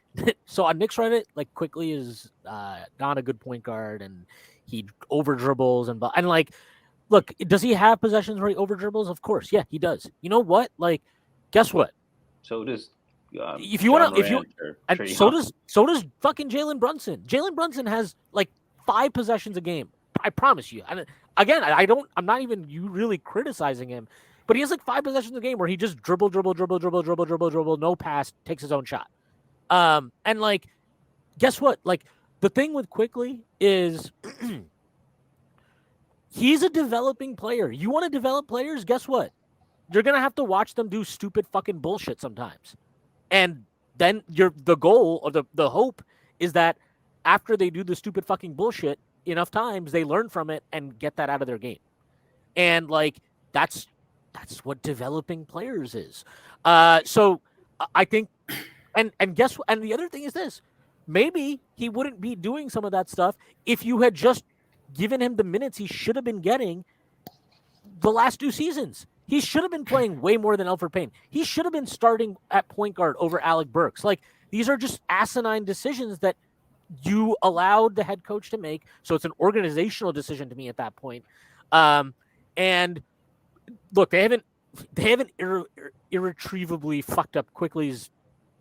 so on Knicks Reddit, like Quickly is not a good point guard and he over dribbles and like, look, does he have possessions where he over dribbles? Of course, yeah, he does. You know what? Like, guess what? So does if you want to, and so does fucking Jalen Brunson. Jalen Brunson has like 5 possessions a game. I promise you. And again, I'm not even you really criticizing him, but he has like 5 possessions a game where he just dribble, no pass, takes his own shot. And like, guess what? Like the thing with Quickly is he's a developing player. You want to develop players? Guess what? You're gonna have to watch them do stupid fucking bullshit sometimes. And then the goal or the hope is that after they do the stupid fucking bullshit enough times, they learn from it and get that out of their game. And like that's what developing players is. So I think, and guess what? And the other thing is this: maybe he wouldn't be doing some of that stuff if you had just given him the minutes he should have been getting the last 2 seasons. He should have been playing way more than Elfrid Payton. He should have been starting at point guard over Alec Burks. Like, these are just asinine decisions that you allowed the head coach to make. So it's an organizational decision to me at that point. And look, they haven't irretrievably fucked up Quickly's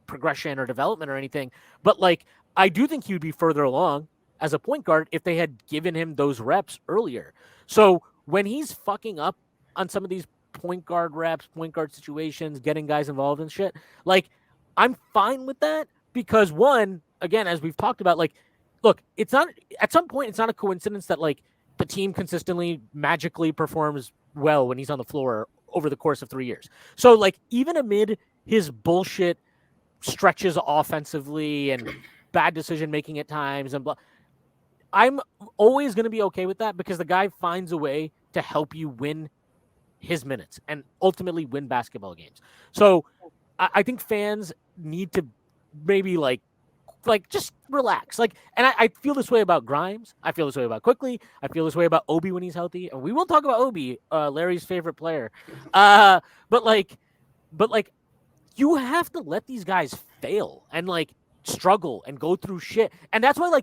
progression or development or anything. But like, I do think he would be further along as a point guard if they had given him those reps earlier. So when he's fucking up on some of these point guard reps, point guard situations, getting guys involved and shit, like, I'm fine with that because one, again, as we've talked about, like, look, it's not at some point, it's not a coincidence that like the team consistently magically performs well when he's on the floor over the course of 3 years. So like, even amid his bullshit stretches offensively and bad decision making at times and blah, I'm always going to be okay with that because the guy finds a way to help you win his minutes and ultimately win basketball games. So I think fans need to maybe like just relax. Like, and I feel this way about Grimes. I feel this way about Quickly. I feel this way about Obi when he's healthy. And we will talk about Obi, Larry's favorite player. But like you have to let these guys fail and like struggle and go through shit. And that's why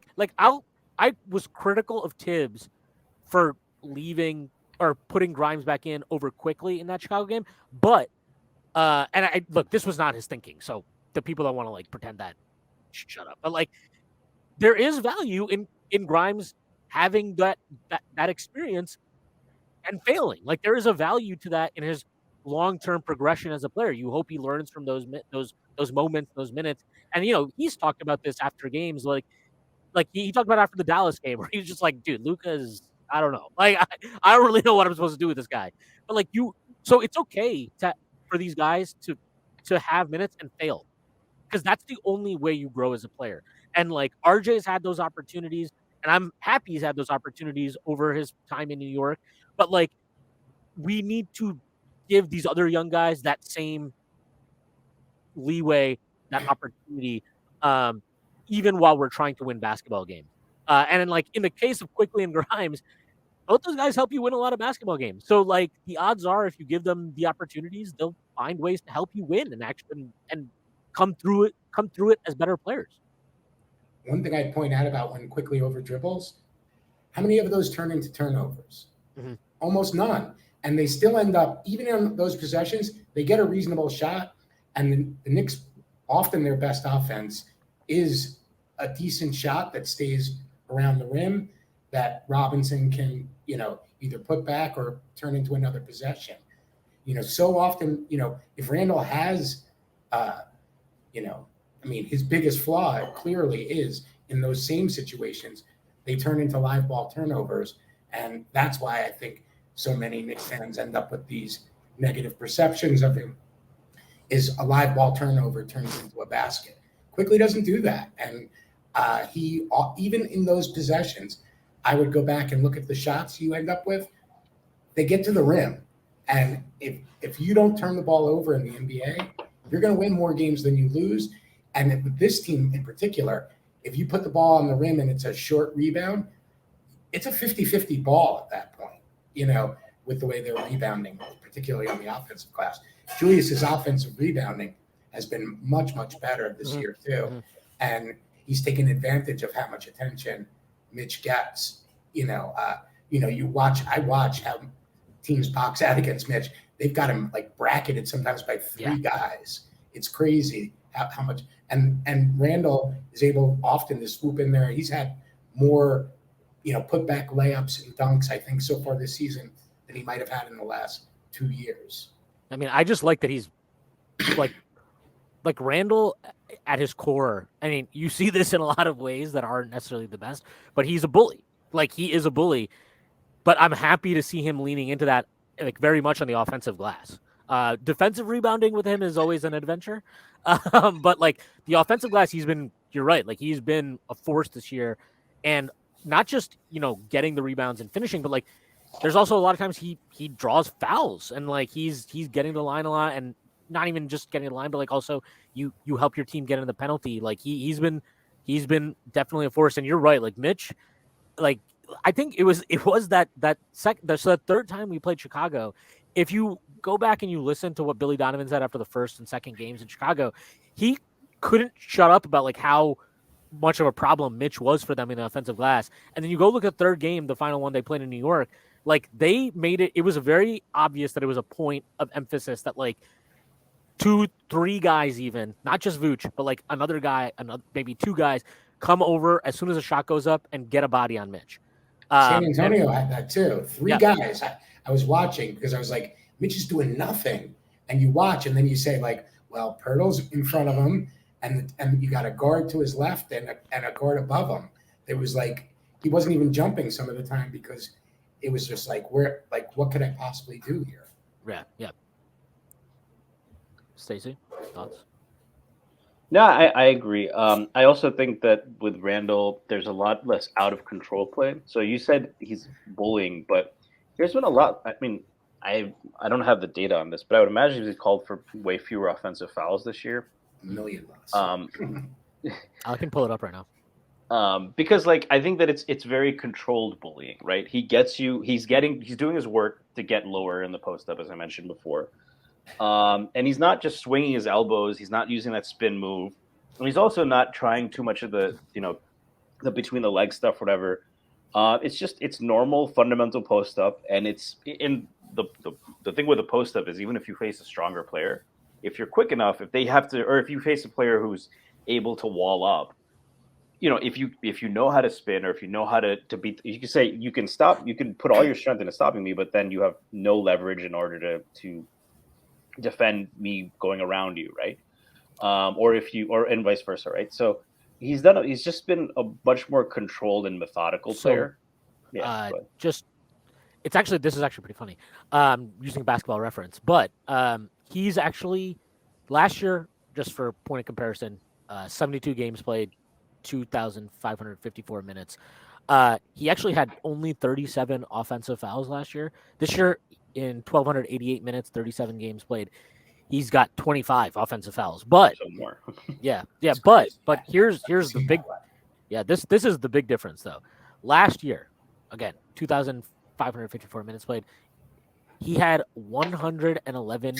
I was critical of Tibbs for leaving or putting Grimes back in over Quickly in that Chicago game. But and I look, this was not his thinking. So the people that want to like pretend that, shut up. But like, there is value in Grimes having that experience and failing. Like, there is a value to that in his long-term progression as a player. You hope he learns from those moments, those minutes. And he's talked about this after games, like he talked about after the Dallas game, where he was just like, dude, Luka is, I don't know, like I don't really know what I'm supposed to do with this guy. But like so it's okay for these guys to have minutes and fail. Because that's the only way you grow as a player. And like RJ's had those opportunities, and I'm happy he's had those opportunities over his time in New York. But like, we need to give these other young guys that same leeway, that opportunity, even while we're trying to win basketball games. And then like in the case of Quickly and Grimes, both those guys help you win a lot of basketball games. So like, the odds are, if you give them the opportunities, they'll find ways to help you win and actually and come through it as better players. One thing I'd point out about when Quickly over dribbles, how many of those turn into turnovers? Mm-hmm. Almost none. And they still end up, even in those possessions, they get a reasonable shot. And the Knicks, often their best offense is a decent shot that stays around the rim that Robinson can, either put back or turn into another possession. So often, if Randall has, his biggest flaw clearly is in those same situations, they turn into live ball turnovers. And that's why I think so many Knicks fans end up with these negative perceptions of him, is a live ball turnover turns into a basket. Quickly doesn't do that. And he, even in those possessions, I would go back and look at the shots you end up with. They get to the rim. And if you don't turn the ball over in the NBA, you're going to win more games than you lose. And with this team in particular, if you put the ball on the rim and it's a short rebound, it's a 50-50 ball at that point, with the way they're rebounding, particularly on the offensive glass. Julius's offensive rebounding has been much, much better this year too. Mm-hmm. And he's taken advantage of how much attention Mitch gets. I watch how teams box out against Mitch. They've got him like bracketed sometimes by three guys. It's crazy how much. And Randall is able often to swoop in there. He's had more, put back layups and dunks, I think, so far this season than he might have had in the last 2 years. I mean, I just like that he's like Randall at his core. I mean, you see this in a lot of ways that aren't necessarily the best, but he's a bully. Like, he is a bully. But I'm happy to see him leaning into that, like, very much on the offensive glass. Defensive rebounding with him is always an adventure. But like the offensive glass, you're right. Like, he's been a force this year, and not just, getting the rebounds and finishing, but like, there's also a lot of times he draws fouls, and like, he's getting the line a lot, and not even just getting the line, but like, also you help your team get in the penalty. Like, he's been definitely a force. And you're right. Like, Mitch, like, I think it was that third time we played Chicago. If you go back and you listen to what Billy Donovan said after the first and second games in Chicago, he couldn't shut up about like how much of a problem Mitch was for them in the offensive glass. And then you go look at the third game, the final one they played in New York, like, they made it was very obvious that it was a point of emphasis that like 2, 3 guys even, not just Vooch, but like another guy, maybe 2 guys come over as soon as a shot goes up and get a body on Mitch. San Antonio had that too. 3 yeah. guys. I was watching because I was like, Mitch is doing nothing. And you watch, and then you say, like, well, Pirtle's in front of him, and you got a guard to his left and a guard above him. It was like he wasn't even jumping some of the time because it was just like, what could I possibly do here? Yeah. Stacy, thoughts? No, I agree. I also think that with Randall, there's a lot less out of control play. So you said he's bullying, but there's been a lot. I mean, I don't have the data on this, but I would imagine he's called for way fewer offensive fouls this year. $1 million less. I can pull it up right now. Because like I think that it's very controlled bullying, right? He gets you. He's doing his work to get lower in the post up, as I mentioned before. And he's not just swinging his elbows. He's not using that spin move. And he's also not trying too much of the between the leg stuff, whatever. It's normal fundamental post up. And it's in the thing with the post up is even if you face a stronger player, if you're quick enough, if you face a player who's able to wall up, if you know how to spin or if you know how to beat, you can say you can put all your strength into stopping me, but then you have no leverage in order to defend me going around you, right? And vice versa, right? So he's just been a much more controlled and methodical player. This is actually pretty funny. Using a basketball reference, but he's actually last year, just for point of comparison, 72 games played, 2,554 minutes. He actually had only 37 offensive fouls last year. This year, in 1,288 minutes, 37 games played, he's got 25 offensive fouls. But more. but here's the big this is the big difference though. Last year, again, 2,554 minutes played, he had 111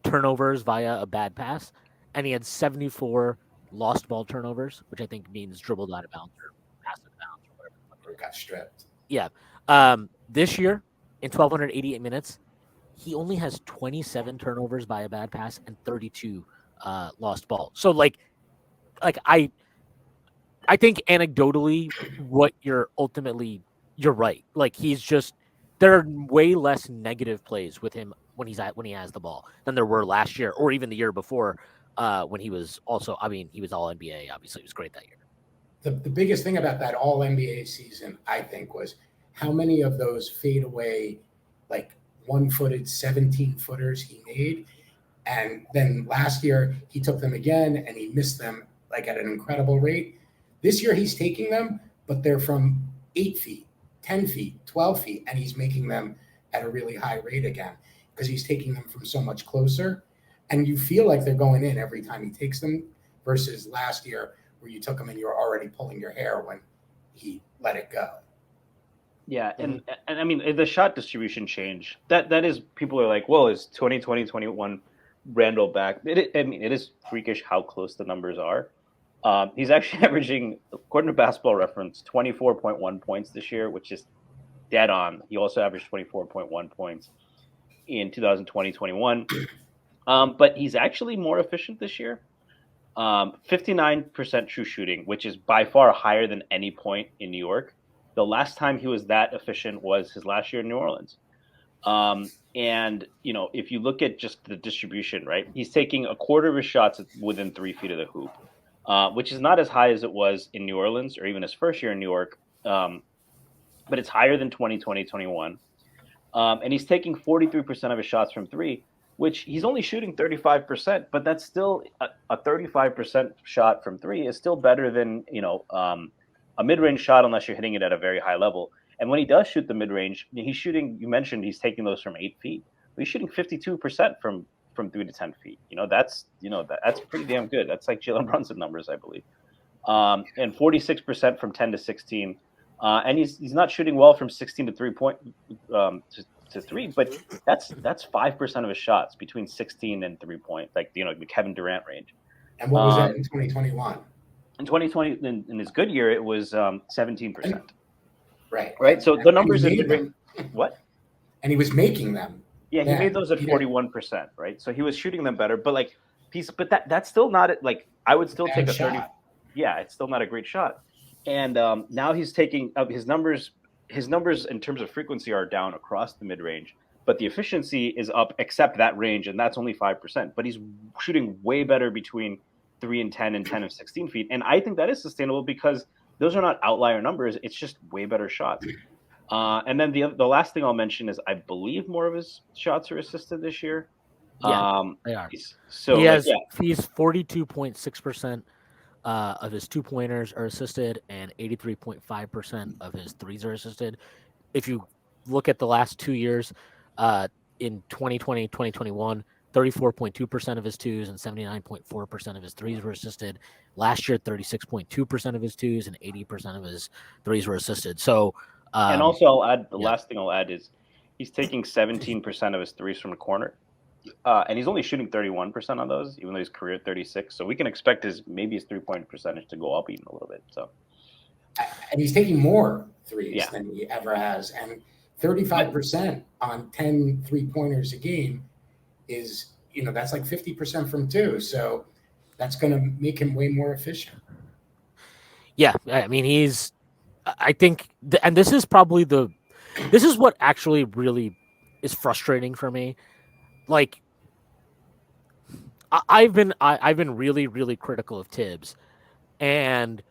turnovers via a bad pass, and he had 74 lost ball turnovers, which I think means dribbled out of bounds or passed out of bounds or whatever. Or got stripped. Yeah. This year, in 1,288 minutes, he only has 27 turnovers by a bad pass and 32 lost ball. So I think anecdotally, you're right. Like there are way less negative plays with him when he has the ball than there were last year or even the year before when he was also. I mean, he was all NBA. Obviously, he was great that year. The biggest thing about that all NBA season, I think, was how many of those fadeaway, like 1-footed 17-footers he made. And then last year he took them again and he missed them like at an incredible rate. This year he's taking them, but they're from 8 feet, 10 feet, 12 feet, and he's making them at a really high rate again because he's taking them from so much closer. And you feel like they're going in every time he takes them versus last year where you took them and you were already pulling your hair when he let it go. Yeah, and I mean the shot distribution change. That is, people are like, well, is 2020, 21 Randall back? It is freakish how close the numbers are. He's actually averaging, according to Basketball Reference, 24.1 points this year, which is dead on. He also averaged 24.1 points in 2020-21. But he's actually more efficient this year. 59% true shooting, which is by far higher than any point in New York. The last time he was that efficient was his last year in New Orleans. And, if you look at just the distribution, right, he's taking a quarter of his shots within 3 feet of the hoop, which is not as high as it was in New Orleans or even his first year in New York. But it's higher than 2020-21. And he's taking 43% of his shots from 3, which he's only shooting 35%, but that's still a 35% shot from 3 is still better than, a mid-range shot unless you're hitting it at a very high level. And when he does shoot the mid-range, he's shooting, you mentioned he's taking those from 8 feet. But he's shooting 52% from 3 to 10 feet. That's pretty damn good. That's like Jalen Brunson numbers, I believe. And 46% from 10 to 16. And he's not shooting well from 16 to 3 to 3, but that's 5% of his shots between 16 and 3 point, like the Kevin Durant range. And what was that in 2021? In 2020, in his good year, it was 17%. Right. Right. So the numbers in what? And he was making them. Yeah, he made those at 41%, right? So he was shooting them better, but like but that's still not like I would still take a 30. shot. Yeah, it's still not a great shot. And now he's taking his numbers. His numbers in terms of frequency are down across the mid range, but the efficiency is up except that range, and that's only 5%. But he's shooting way better between 3 and 10 and 10 and 16 feet, and I think that is sustainable because those are not outlier numbers. It's just way better shots. And then the last thing I'll mention is I believe more of his shots are assisted this year. Yeah, they are. So he's 42.6% of his 2-pointers are assisted, and 83.5% of his threes are assisted. If you look at the last 2 years, in 2020, 2021, 34.2% of his twos and 79.4% of his threes were assisted. Last year, 36.2% of his twos and 80% of his threes were assisted. So, and also I'll add last thing I'll add is he's taking 17% of his threes from the corner. And he's only shooting 31% on those, even though he's career at 36. So we can expect maybe his 3-point percentage to go up even a little bit. So, and he's taking more threes than he ever has, and 35% on 10 3-pointers a game is, that's like 50% from 2. So that's going to make him way more efficient. Yeah, I mean I think, and this is probably this is what actually really is frustrating for me. Like, I've been really, really critical of Tibbs, and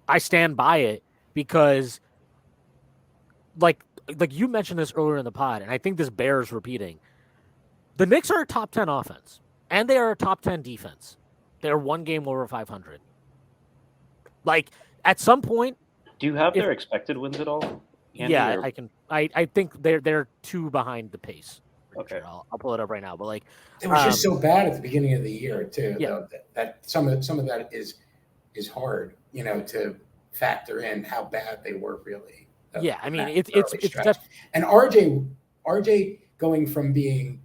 I stand by it because, like you mentioned this earlier in the pod, and I think this bears repeating. The Knicks are a top 10 offense, and they are a top 10 defense. They're one game over 500. Like, at some point, do you have their expected wins at all, Andy, yeah, I can. I think they're 2 behind the pace. Okay, I'll pull it up right now. But like, it was just so bad at the beginning of the year too. Yeah. Though, that some of that is hard, to factor in how bad they were really. Yeah, I mean it's and RJ going from being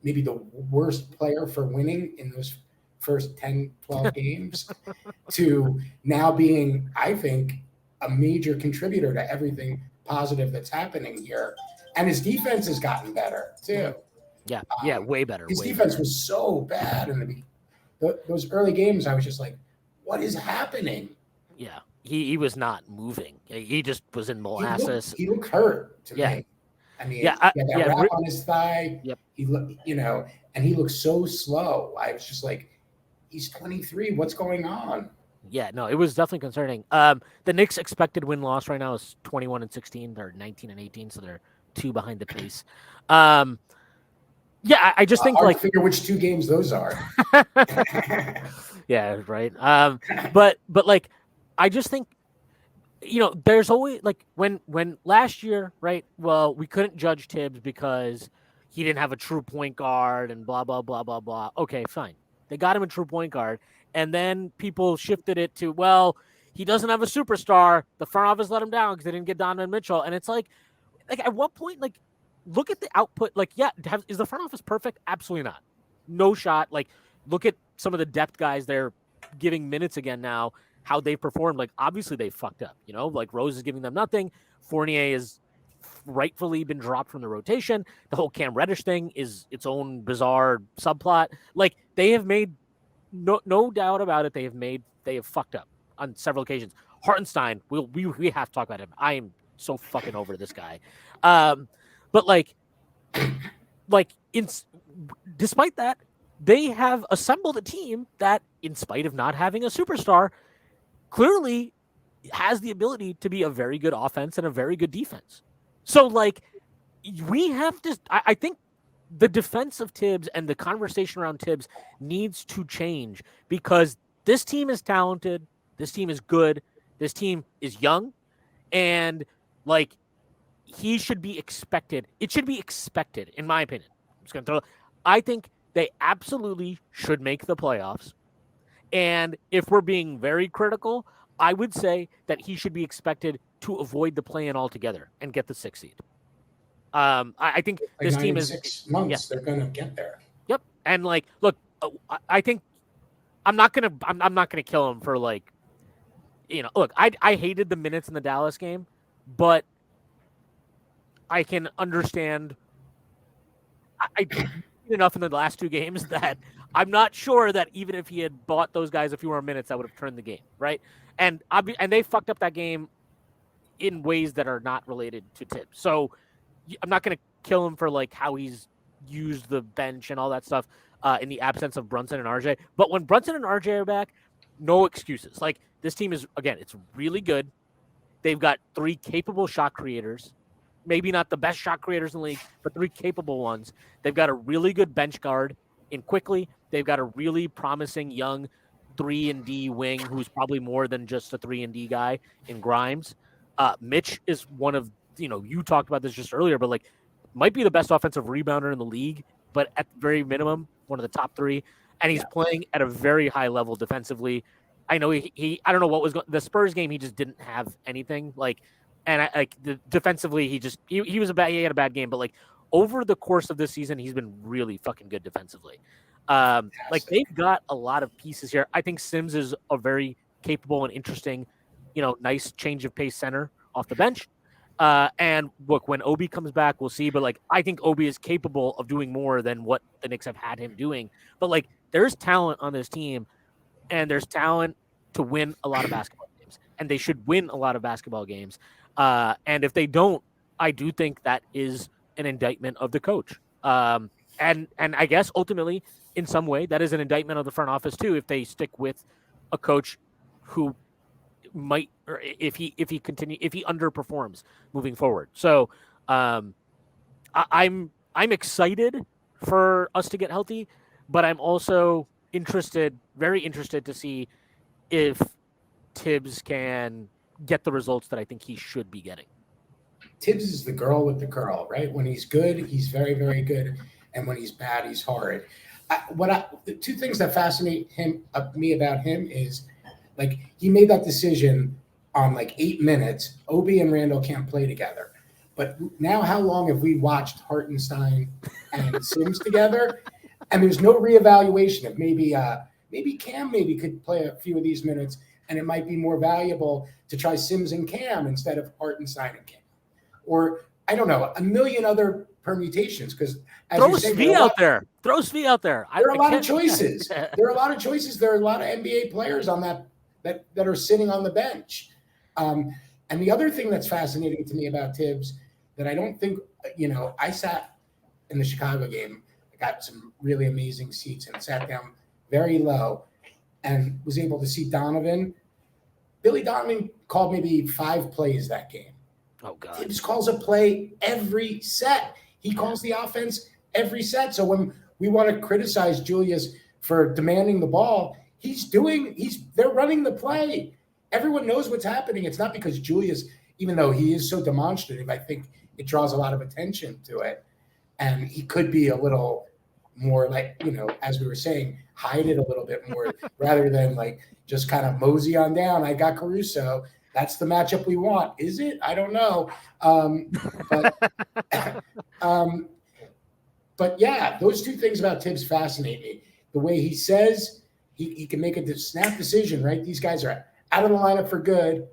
maybe the worst player for winning in those first 10, 12 games to now being, I think, a major contributor to everything positive that's happening here. And his defense has gotten better too. Yeah, way better. His defense was so bad in those early games. I was just like, what is happening? Yeah, he was not moving. He just was in molasses. He looked hurt to me. I mean, he had that wrap on his thigh. Yep. He looked, and he looked so slow. I was just like, he's 23. What's going on? Yeah, no, it was definitely concerning. The Knicks' expected win-loss right now is 21-16. They're 19-18, so they're 2 behind the pace. Yeah, I just think figure which 2 games those are. Yeah, right. But like, I just think, there's always like when last year, right? Well, we couldn't judge Tibbs because he didn't have a true point guard and blah blah blah blah blah. Okay, fine. They got him a true point guard, and then people shifted it to, well, he doesn't have a superstar. The front office let him down because they didn't get Donovan Mitchell, and it's like at what point, like, look at the output. Like, is the front office perfect? Absolutely not. No shot. Like, look at some of the depth guys they're giving minutes again now, how they performed. Like, obviously they fucked up, like Rose is giving them nothing. Fournier has rightfully been dropped from the rotation. The whole Cam Reddish thing is its own bizarre subplot. Like, they have made no doubt about it. They have fucked up on several occasions. Hartenstein, we have to talk about him. I am so fucking over this guy. But despite that, they have assembled a team that, in spite of not having a superstar, clearly has the ability to be a very good offense and a very good defense. So, like, we have to. I think the defense of Tibbs and the conversation around Tibbs needs to change because this team is talented. This team is good. This team is young, and like, he should be expected. It should be expected, in my opinion. I'm just gonna throw. I think they absolutely should make the playoffs. And if we're being very critical, I would say that he should be expected to avoid the play-in altogether and get the 6th seed. I think this team is 6 months. They're going to get there. Yep. And like, look, I think I'm not gonna kill him for like, look, I hated the minutes in the Dallas game, but I can understand I enough in the last 2 games that I'm not sure that even if he had bought those guys a few more minutes, that would have turned the game, right? And they fucked up that game in ways that are not related to Tibbs. So I'm not going to kill him for like how he's used the bench and all that stuff in the absence of Brunson and RJ. But when Brunson and RJ are back, no excuses. Like this team is, again, it's really good. They've got 3 capable shot creators. Maybe not the best shot creators in the league, but 3 capable ones. They've got a really good bench guard in Quickly. They've got a really promising young 3-and-D wing who's probably more than just a 3-and-D guy in Grimes. Mitch is one of, you talked about this just earlier, but like might be the best offensive rebounder in the league, but at the very minimum, one of the top 3. And he's playing at a very high level defensively. I know he I don't know what was going the Spurs game. He just didn't have anything defensively. He was he had a bad game, but like over the course of this season, he's been really fucking good defensively. Like they've got a lot of pieces here. I think Sims is a very capable and interesting, nice change of pace center off the bench. And look, when Obi comes back, we'll see. But like, I think Obi is capable of doing more than what the Knicks have had him doing. But like, there's talent on this team, and there's talent to win a lot of basketball games, and they should win a lot of basketball games. And if they don't, I do think that is an indictment of the coach. And I guess ultimately, in some way, that is an indictment of the front office too. If they stick with a coach who might, or if he underperforms moving forward. So I'm excited for us to get healthy, but I'm also very interested to see if Tibbs can get the results that I think he should be getting. Tibbs is the girl with the curl, right? When he's good, he's very, very good. And when he's bad, he's horrid. The 2 things that fascinate me about him is like he made that decision on like 8 minutes. Obi and Randall can't play together. But now how long have we watched Hartenstein and Sims together? And there's no reevaluation of maybe Cam could play a few of these minutes, and it might be more valuable to try Sims and Cam instead of Hartenstein and Cam. Or I don't know, a million other permutations. Because throw Svi out there. Throw Svi out there. There are a lot of choices. There are a lot of choices. There are a lot of NBA players on that are sitting on the bench. And the other thing that's fascinating to me about Tibbs that I don't think, I sat in the Chicago game. I got some really amazing seats and sat down very low and was able to see Donovan. Billy Donovan called maybe 5 plays that game. Oh, God. Tibbs calls a play every set. He calls the offense every set. So when we want to criticize Julius for demanding the ball, they're running the play. Everyone knows what's happening. It's not because Julius, even though he is so demonstrative, I think it draws a lot of attention to it. And he could be a little more like, as we were saying, hide it a little bit more rather than like just kind of mosey on down. I got Caruso. That's the matchup we want. Is it? I don't know. But yeah, those 2 things about Tibbs fascinate me. The way he says he can make a snap decision, right? These guys are out of the lineup for good,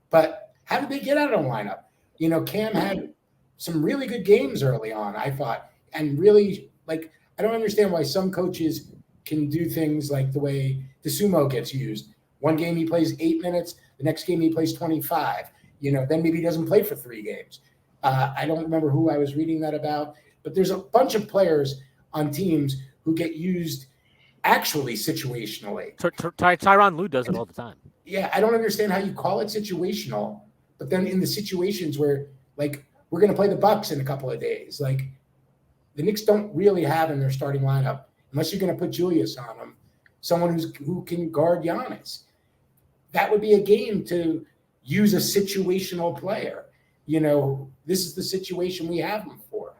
but how did they get out of the lineup? Cam had some really good games early on, I thought, and really like I don't understand why some coaches can do things like the way DeSumo gets used. One game he plays 8 minutes, the next game he plays 25. Then maybe he doesn't play for 3 games. I don't remember who I was reading that about, but there's a bunch of players on teams who get used actually situationally. Tyronn Lue does it all the time. Yeah, I don't understand how you call it situational, but then in the situations where like we're going to play the Bucks in a couple of days, like the Knicks don't really have in their starting lineup, unless you're going to put Julius on them, someone who can guard Giannis. That would be a game to use a situational player. This is the situation we have them for.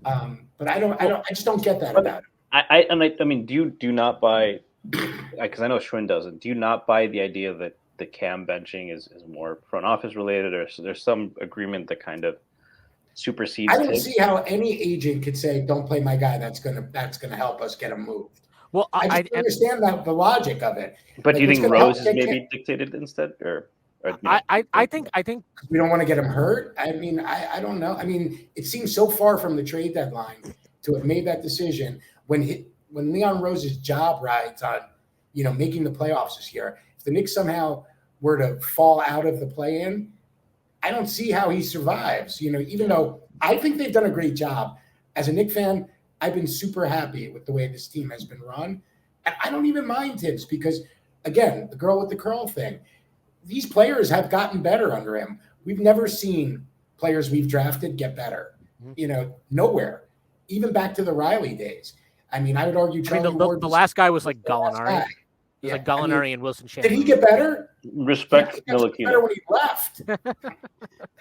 But I just don't get that about it. I mean, do you not buy? Because I know Shwin doesn't. Do you not buy the idea that the Cam benching is more front office related, or there's some agreement that kind of supersedes? I don't see how any agent could say, "Don't play my guy." That's gonna help us get him moved. Well, I understand the logic of it. But do you think Rose is maybe dictated instead, or I think we don't want to get him hurt. I mean, I don't know. I mean, it seems so far from the trade deadline to have made that decision when Leon Rose's job rides on, making the playoffs this year. If the Knicks somehow were to fall out of the play-in, I don't see how he survives. Even though I think they've done a great job. As a Knicks fan, I've been super happy with the way this team has been run, and I don't even mind Tibbs because, again, the girl with the curl thing. These players have gotten better under him. We've never seen players we've drafted get better. Nowhere. Even back to the Riley days. I mean, I would argue Charlie Ward the last guy was like Gallinari. It was Yeah. like Gallinari and Wilson Chandler. Did he get better? Respect He got Ntilikina. better when he left.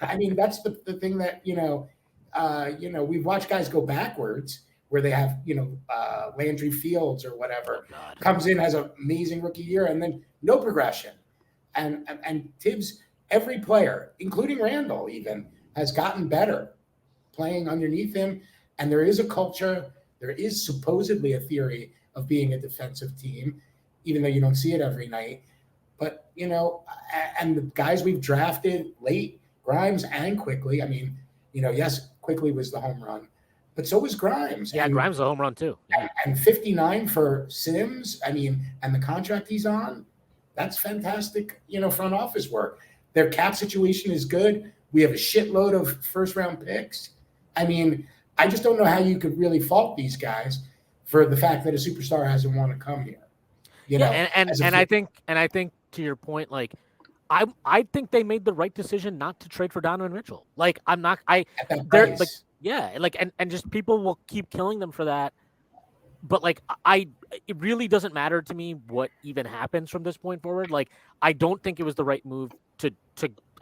I mean, that's the thing that, we've watched guys go backwards where they have, Landry Fields or whatever, comes in, has an amazing rookie year, and then no progression. And Tibbs, every player, including Randall even, has gotten better playing underneath him. And there is a culture, there is supposedly a theory of being a defensive team, even though you don't see it every night. But, and the guys we've drafted late, Grimes and Quickly, I mean, yes, Quickly was the home run, but so was Grimes. Yeah, Grimes was a home run too. And 59 for Sims, I mean, and the contract he's on, that's fantastic, front office work. Their cap situation is good. We have a shitload of first-round picks. I mean, I just don't know how you could really fault these guys for the fact that a superstar hasn't want to come here. And I think to your point, like I think they made the right decision not to trade for Donovan Mitchell. Like I'm not they're like and just people will keep killing them for that. But like it really doesn't matter to me what even happens from this point forward. Like I don't think it was the right move to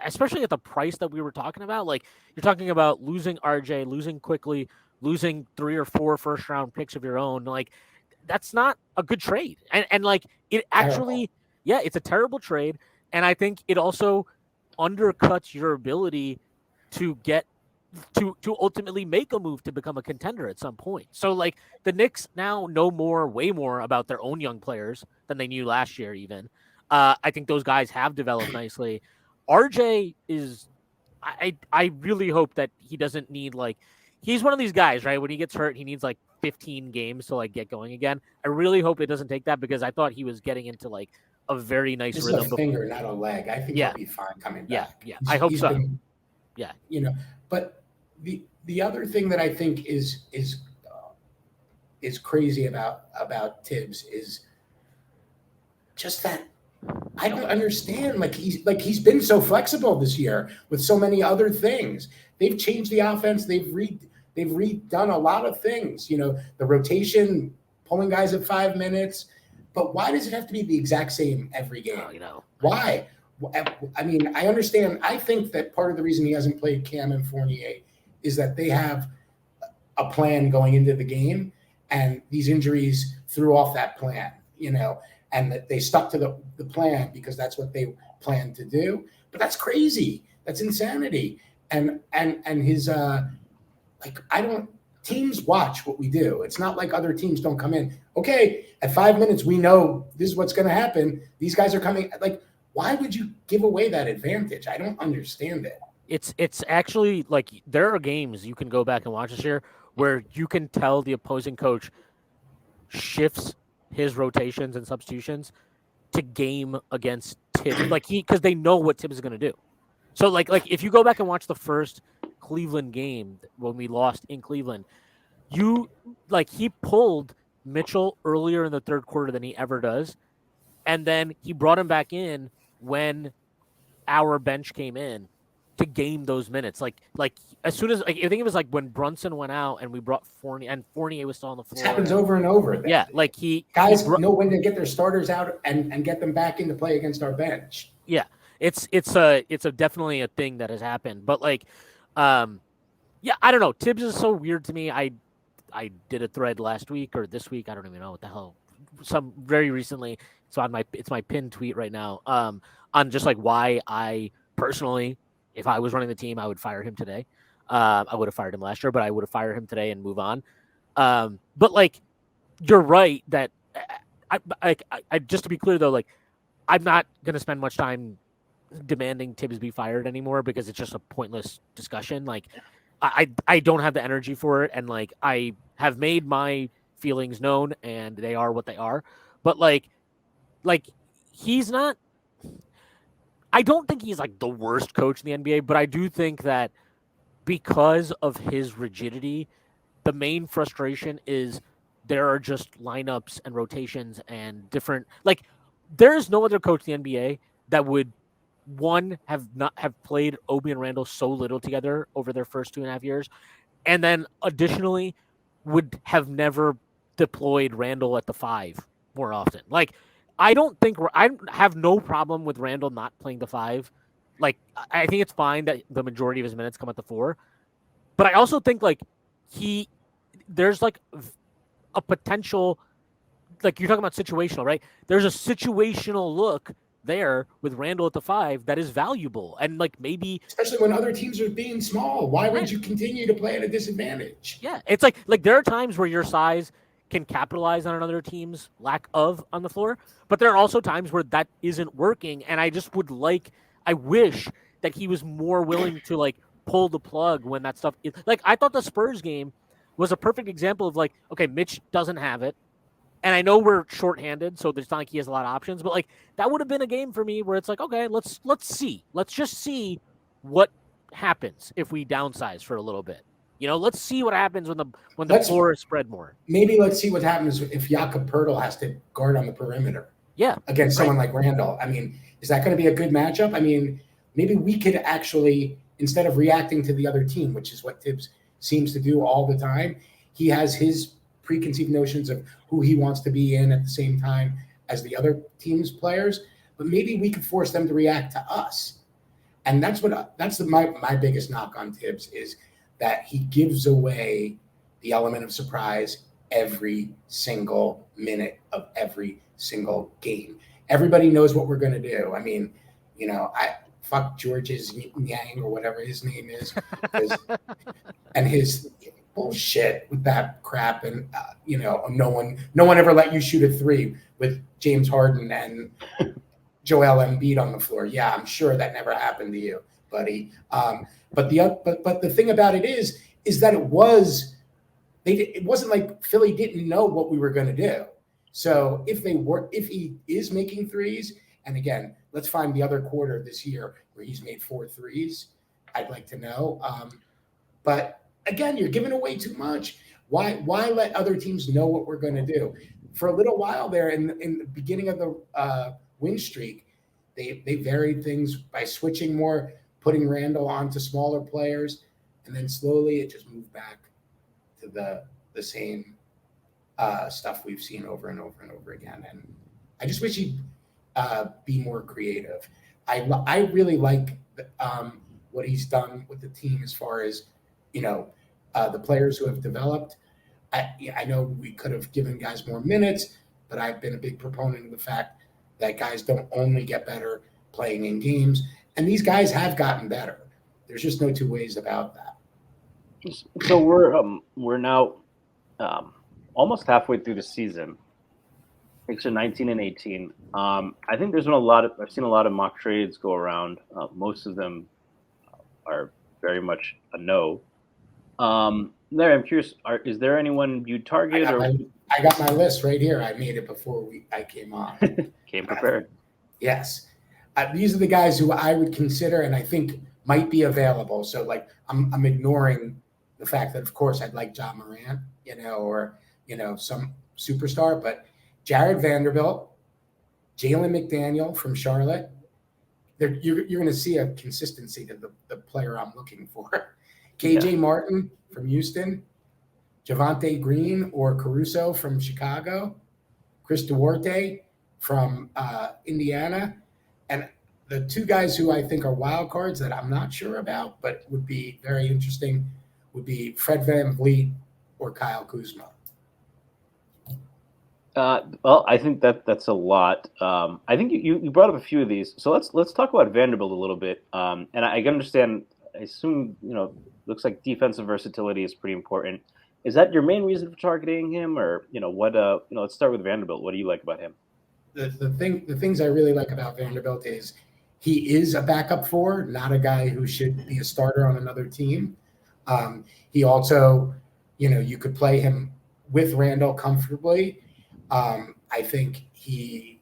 especially at the price that we were talking about. Like you're talking about losing RJ, losing Quickly, losing 3 or 4 first round picks of your own. Like that's not a good trade. And like it actually, it's a terrible trade. And I think it also undercuts your ability to get to ultimately make a move to become a contender at some point. So like the Knicks now know way more about their own young players than they knew last year even. I think those guys have developed nicely. RJ is I really hope that he doesn't need he's one of these guys, right? When he gets hurt, he needs 15 games to get going again. I really hope it doesn't take that because I thought he was getting into a very nice this rhythm. Is a finger, not a leg. I think he'll be fine coming back. Yeah. I hope so. But the other thing that I think is crazy about Tibbs is just that I don't understand. He's been so flexible this year with so many other things. They've changed the offense. They've redone a lot of things. The rotation, pulling guys at 5 minutes. But why does it have to be the exact same every game? Why? I mean, I understand. I think that part of the reason he hasn't played Cam and Fournier is that they have a plan going into the game, and these injuries threw off that plan, and that they stuck to the plan because that's what they planned to do. But that's crazy. That's insanity. And his teams watch what we do. It's not like other teams don't come in. Okay, at 5 minutes, we know this is what's going to happen. These guys are coming. Why would you give away that advantage? I don't understand it. It's actually there are games you can go back and watch this year where you can tell the opposing coach shifts his rotations and substitutions to game against Tibbs, because they know what Tibbs is going to do. So if you go back and watch the first Cleveland game when we lost in Cleveland, he pulled Mitchell earlier in the third quarter than he ever does, and then he brought him back in when our bench came in to game those minutes. As soon as I think it was when Brunson went out and we brought Fournier, and Fournier was still on the floor. This happens over and over. Guys know when to get their starters out and get them back into play against our bench. Yeah, it's definitely a thing that has happened. But I don't know. Tibbs is so weird to me. I did a thread last week or this week. I don't even know what the hell. Some very recently. It's my pinned tweet right now. On just why I personally, if I was running the team, I would fire him today. I would have fired him last year, but I would have fired him today and move on. But you're right that I just to be clear though, I'm not gonna spend much time demanding Tibbs be fired anymore because it's just a pointless discussion. I don't have the energy for it, and have made my feelings known, and they are what they are. But like he's not. I don't think he's like the worst coach in the NBA, but I do think that because of his rigidity, the main frustration is there are just lineups and rotations and different. Like, there is no other coach in the NBA that would have played Obi and Randall so little together over their first 2.5 years, and then additionally would have never deployed Randall at the 5 more often. Like, I have no problem with Randall not playing the 5. Like, I think it's fine that the majority of his minutes come at the 4, but I also think like there's like a potential, like you're talking about situational, right? There's a situational look there with Randall at the 5 that is valuable, and like maybe especially when other teams are being small. Why would you continue to play at a disadvantage? Yeah, it's like there are times where your size can capitalize on another team's lack of on the floor, but there are also times where that isn't working, and I wish that he was more willing to like pull the plug when that stuff is, like I thought the Spurs game was a perfect example of like, okay, Mitch doesn't have it. And I know we're shorthanded, so it's not like he has a lot of options, but like that would have been a game for me where it's like, okay, let's see. Let's just see what happens if we downsize for a little bit. Let's see what happens when the floor is spread more. Maybe let's see what happens if Jakob Poeltl has to guard on the perimeter. Yeah. Against someone like Randall. I mean, is that going to be a good matchup? I mean, maybe we could actually, instead of reacting to the other team, which is what Tibbs seems to do all the time, he has his preconceived notions of who he wants to be in at the same time as the other team's players. But maybe we could force them to react to us. And that's my biggest knock on Tibbs is that he gives away the element of surprise every single minute of every single game. Everybody knows what we're going to do. I mean, I fuck George's Yang or whatever his name is, and his bullshit with that crap. And, no one ever let you shoot a 3 with James Harden and Joel Embiid on the floor. Yeah, I'm sure that never happened to you, buddy. But the thing about it is that it wasn't like Philly didn't know what we were going to do. So if he is making threes, and again, let's find the other quarter this year where he's made 4 threes. I'd like to know. But again, you're giving away too much. Why let other teams know what we're going to do? For a little while there in the beginning of the win streak, they varied things by switching more, putting Randall onto smaller players, and then slowly it just moved back to the same stuff we've seen over and over and over again. And I just wish he'd be more creative. I really like what he's done with the team as far as, the players who have developed. I know we could have given guys more minutes, but I've been a big proponent of the fact that guys don't only get better playing in games, and these guys have gotten better. There's just no two ways about that. So we're now almost halfway through the season. Knicks are 19 and 18. I think there's been I've seen a lot of mock trades go around. Most of them are very much a no. Larry, I'm curious, is there anyone you target? I got my list right here. I made it before I came on. Came prepared. Yes. These are the guys who I would consider and I think might be available. So, like, I'm ignoring the fact that, of course, I'd like Ja Morant, or, some superstar. But Jared Vanderbilt, Jalen McDaniel from Charlotte, you're going to see a consistency to the player I'm looking for. KJ Martin from Houston, Javonte Green or Caruso from Chicago, Chris Duarte from Indiana, and the two guys who I think are wild cards that I'm not sure about but would be very interesting would be Fred VanVleet or Kyle Kuzma. Well, I think that's a lot. I think you brought up a few of these, so let's talk about Vanderbilt a little bit. And I can understand. I assume looks like defensive versatility is pretty important. Is that your main reason for targeting him, or what? Let's start with Vanderbilt. What do you like about him? The things I really like about Vanderbilt is he is a backup 4, not a guy who should be a starter on another team. He also, you could play him with Randall comfortably. I think he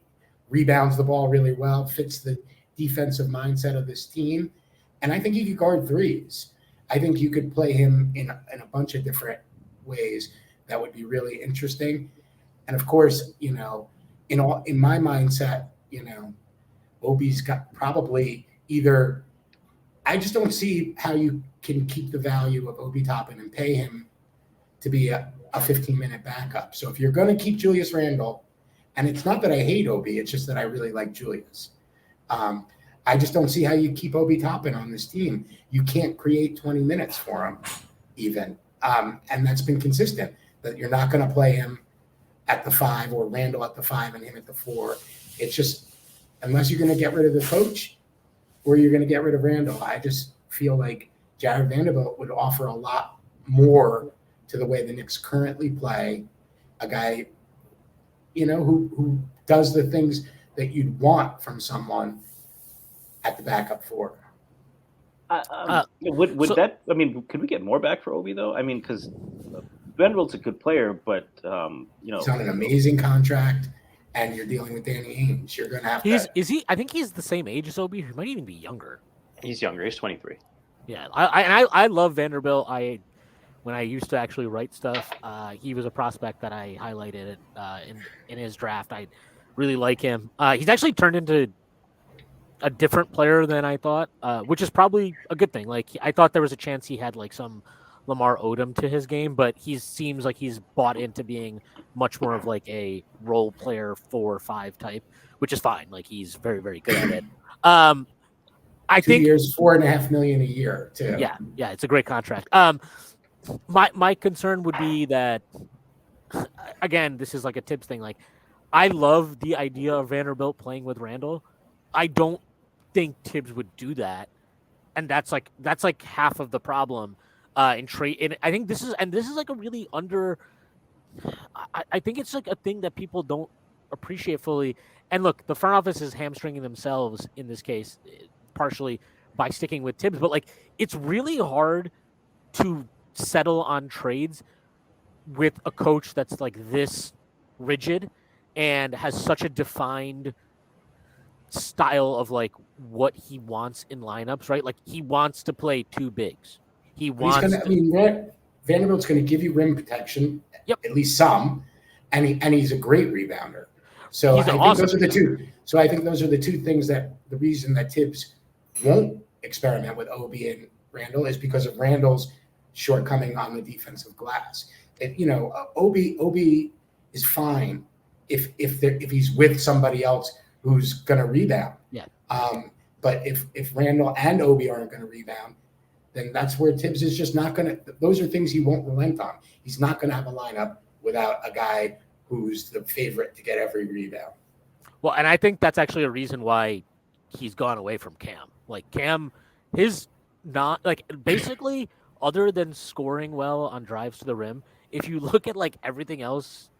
rebounds the ball really well, fits the defensive mindset of this team, and I think he could guard threes. I think you could play him in a bunch of different ways that would be really interesting. And of course, in my mindset, Obi's got probably either. I just don't see how you can keep the value of Obi Toppin and pay him to be a 15-minute backup. So if you're going to keep Julius Randle, and it's not that I hate Obi, it's just that I really like Julius. I just don't see how you keep Obi Toppin on this team. You can't create 20 minutes for him, even. And that's been consistent, that you're not going to play him at the 5 or Randall at the 5 and him at the 4. It's just, unless you're going to get rid of the coach or you're going to get rid of Randall, I just feel like Jared Vanderbilt would offer a lot more to the way the Knicks currently play. A guy, who does the things that you'd want from someone at the backup 4. Could we get more back for Obi though? I mean, because Vanderbilt's a good player, but he's on an amazing contract, and you're dealing with Danny Ainge. You're going to have to. Is he? I think he's the same age as Obi. He might even be younger. He's younger. He's 23. Yeah, I love Vanderbilt. When I used to actually write stuff, he was a prospect that I highlighted in his draft. I really like him. He's actually turned into a different player than I thought, which is probably a good thing. Like, I thought there was a chance he had like some Lamar Odom to his game, but he seems like he's bought into being much more of like a role player 4-5 type, which is fine. Like, he's very, very good at it. I 2 think years, $4.5 million a year too. Yeah, it's a great contract. My concern would be that, again, this is like a Tibbs thing. Like, I love the idea of Vanderbilt playing with Randall. I don't think Tibbs would do that, and that's like half of the problem in trade. And I think this is like a really I think it's like a thing that people don't appreciate fully. And look, the front office is hamstringing themselves in this case, partially by sticking with Tibbs. But like, it's really hard to settle on trades with a coach that's like this rigid and has such a defined style of like what he wants in lineups, right? Like, he wants to play 2 bigs. Vanderbilt's going to give you rim protection, at least some, and he's a great rebounder. So I think those are the two. So I think those are the two things that the reason that Tibbs won't experiment with Obi and Randall is because of Randall's shortcoming on the defensive glass. Obi is fine if he's with somebody else who's going to rebound. Yeah. But if Randall and Obi aren't going to rebound, then that's where Tibbs is just not going to. Those are things he won't relent on. He's not going to have a lineup without a guy who's the favorite to get every rebound. Well, and I think that's actually a reason why he's gone away from Cam. Like, Cam, his not like basically other than scoring well on drives to the rim, if you look at like everything else,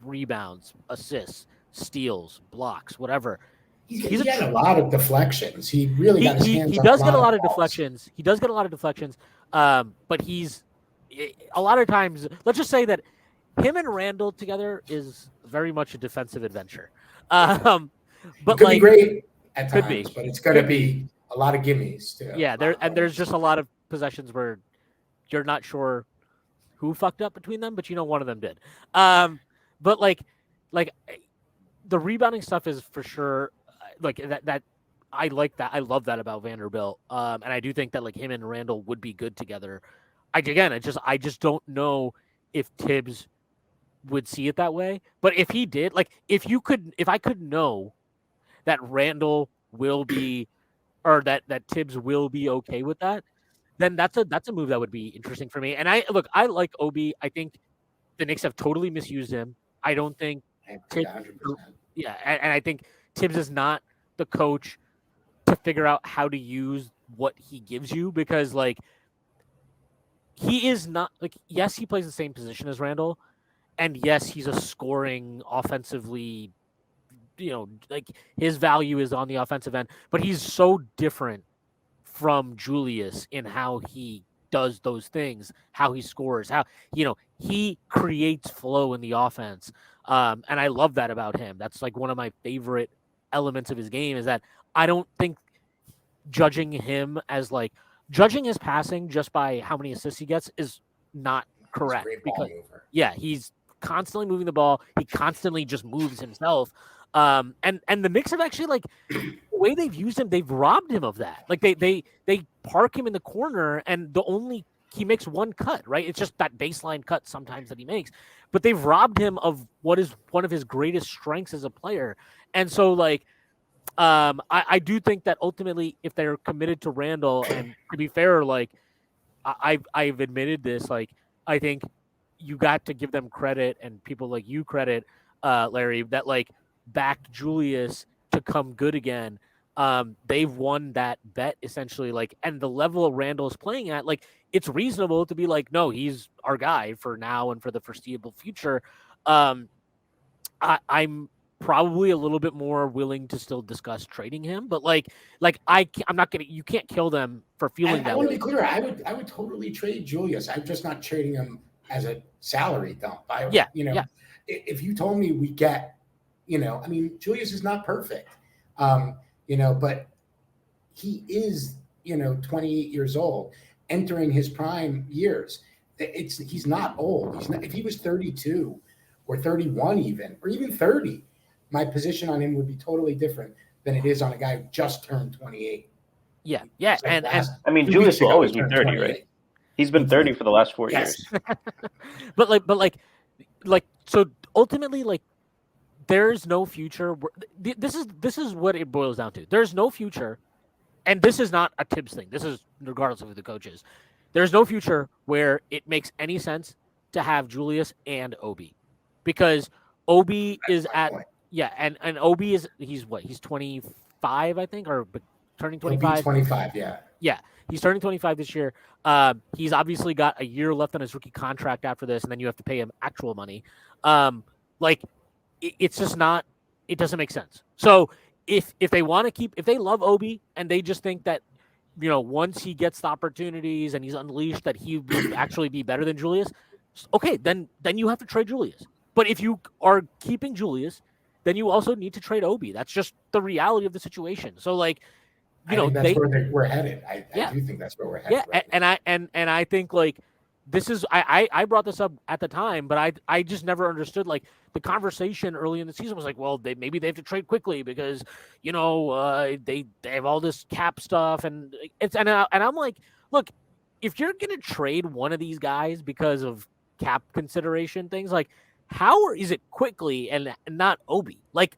rebounds, assists, steals, blocks, whatever. He had a lot of deflections. He really got his hands on does get a lot of balls. deflections. He does get a lot of deflections. But he's a lot of times, let's just say that him and Randall together is very much a defensive adventure. But it could be great at times, could be. But it's going to be a lot of gimmies too. Yeah, there's just a lot of possessions where you're not sure who fucked up between them, but one of them did. But like the rebounding stuff is for sure like that. I like that. I love that about Vanderbilt. And I do think that like him and Randall would be good together. I just don't know if Tibbs would see it that way. But if he did, like if I could know that Randall will be or that Tibbs will be okay with that, then that's a move that would be interesting for me. And I like Obi. I think the Knicks have totally misused him. I don't think Tibbs, and I think Tibbs is not the coach to figure out how to use what he gives you, because like he is not like, yes, he plays the same position as Randall, and yes, he's a scoring offensively, like his value is on the offensive end, but he's so different from Julius in how he does those things, how he scores, how he creates flow in the offense. And I love that about him. That's like one of my favorite elements of his game is that I don't think judging his passing just by how many assists he gets is not correct. Great Because ball mover. he's constantly moving the ball. He constantly just moves himself. And the Knicks have actually like the way they've used him, they've robbed him of that. Like they park him in the corner and he makes one cut, right? It's just that baseline cut sometimes that he makes. But they've robbed him of what is one of his greatest strengths as a player. And so like I do think that ultimately if they're committed to Randall, and to be fair, like I've admitted this, like I think you got to give them credit and people like you credit, Larry, that like backed Julius to come good again. They've won that bet essentially, like, and the level of Randall is playing at, like, it's reasonable to be like, no, he's our guy for now and for the foreseeable future. I'm probably a little bit more willing to still discuss trading him, but I'm not gonna. You can't kill them for feeling And that I want way. to be clear. I would totally trade Julius. I'm just not trading him as a salary dump. If you told me we get, I mean, Julius is not perfect, but he is, 28 years old, entering his prime years. He's not old. He's not. If he was 32 or 31 even, or even 30, my position on him would be totally different than it is on a guy who just turned 28. Yeah. And I mean, Julius will always be 30, right? He's been 30 for the last 4 years. but so ultimately, like, there's no future. This is what it boils down to. There's no future, and this is not a Tibbs thing. This is regardless of who the coach is. There's no future where it makes any sense to have Julius and Obi, because Obi is at point. And Obi he's 25, I think, or turning 25. 25, yeah. He's turning 25 this year. He's obviously got a year left on his rookie contract after this, and then you have to pay him actual money. It's just not. It doesn't make sense. So if they want to if they love Obi and they just think that, once he gets the opportunities and he's unleashed, that he will actually be better than Julius, okay, then you have to trade Julius. But if you are keeping Julius, then you also need to trade Obi. That's just the reality of the situation. So like, I think that's where we're headed. I do think that's where we're headed. Yeah, right, and I think like this is I brought this up at the time, but I just never understood, like, the conversation early in the season was like, well, maybe they have to trade quickly because they have all this cap stuff, and I'm like, look, if you're gonna trade one of these guys because of cap consideration things, like, how is it quickly and not Obi? Like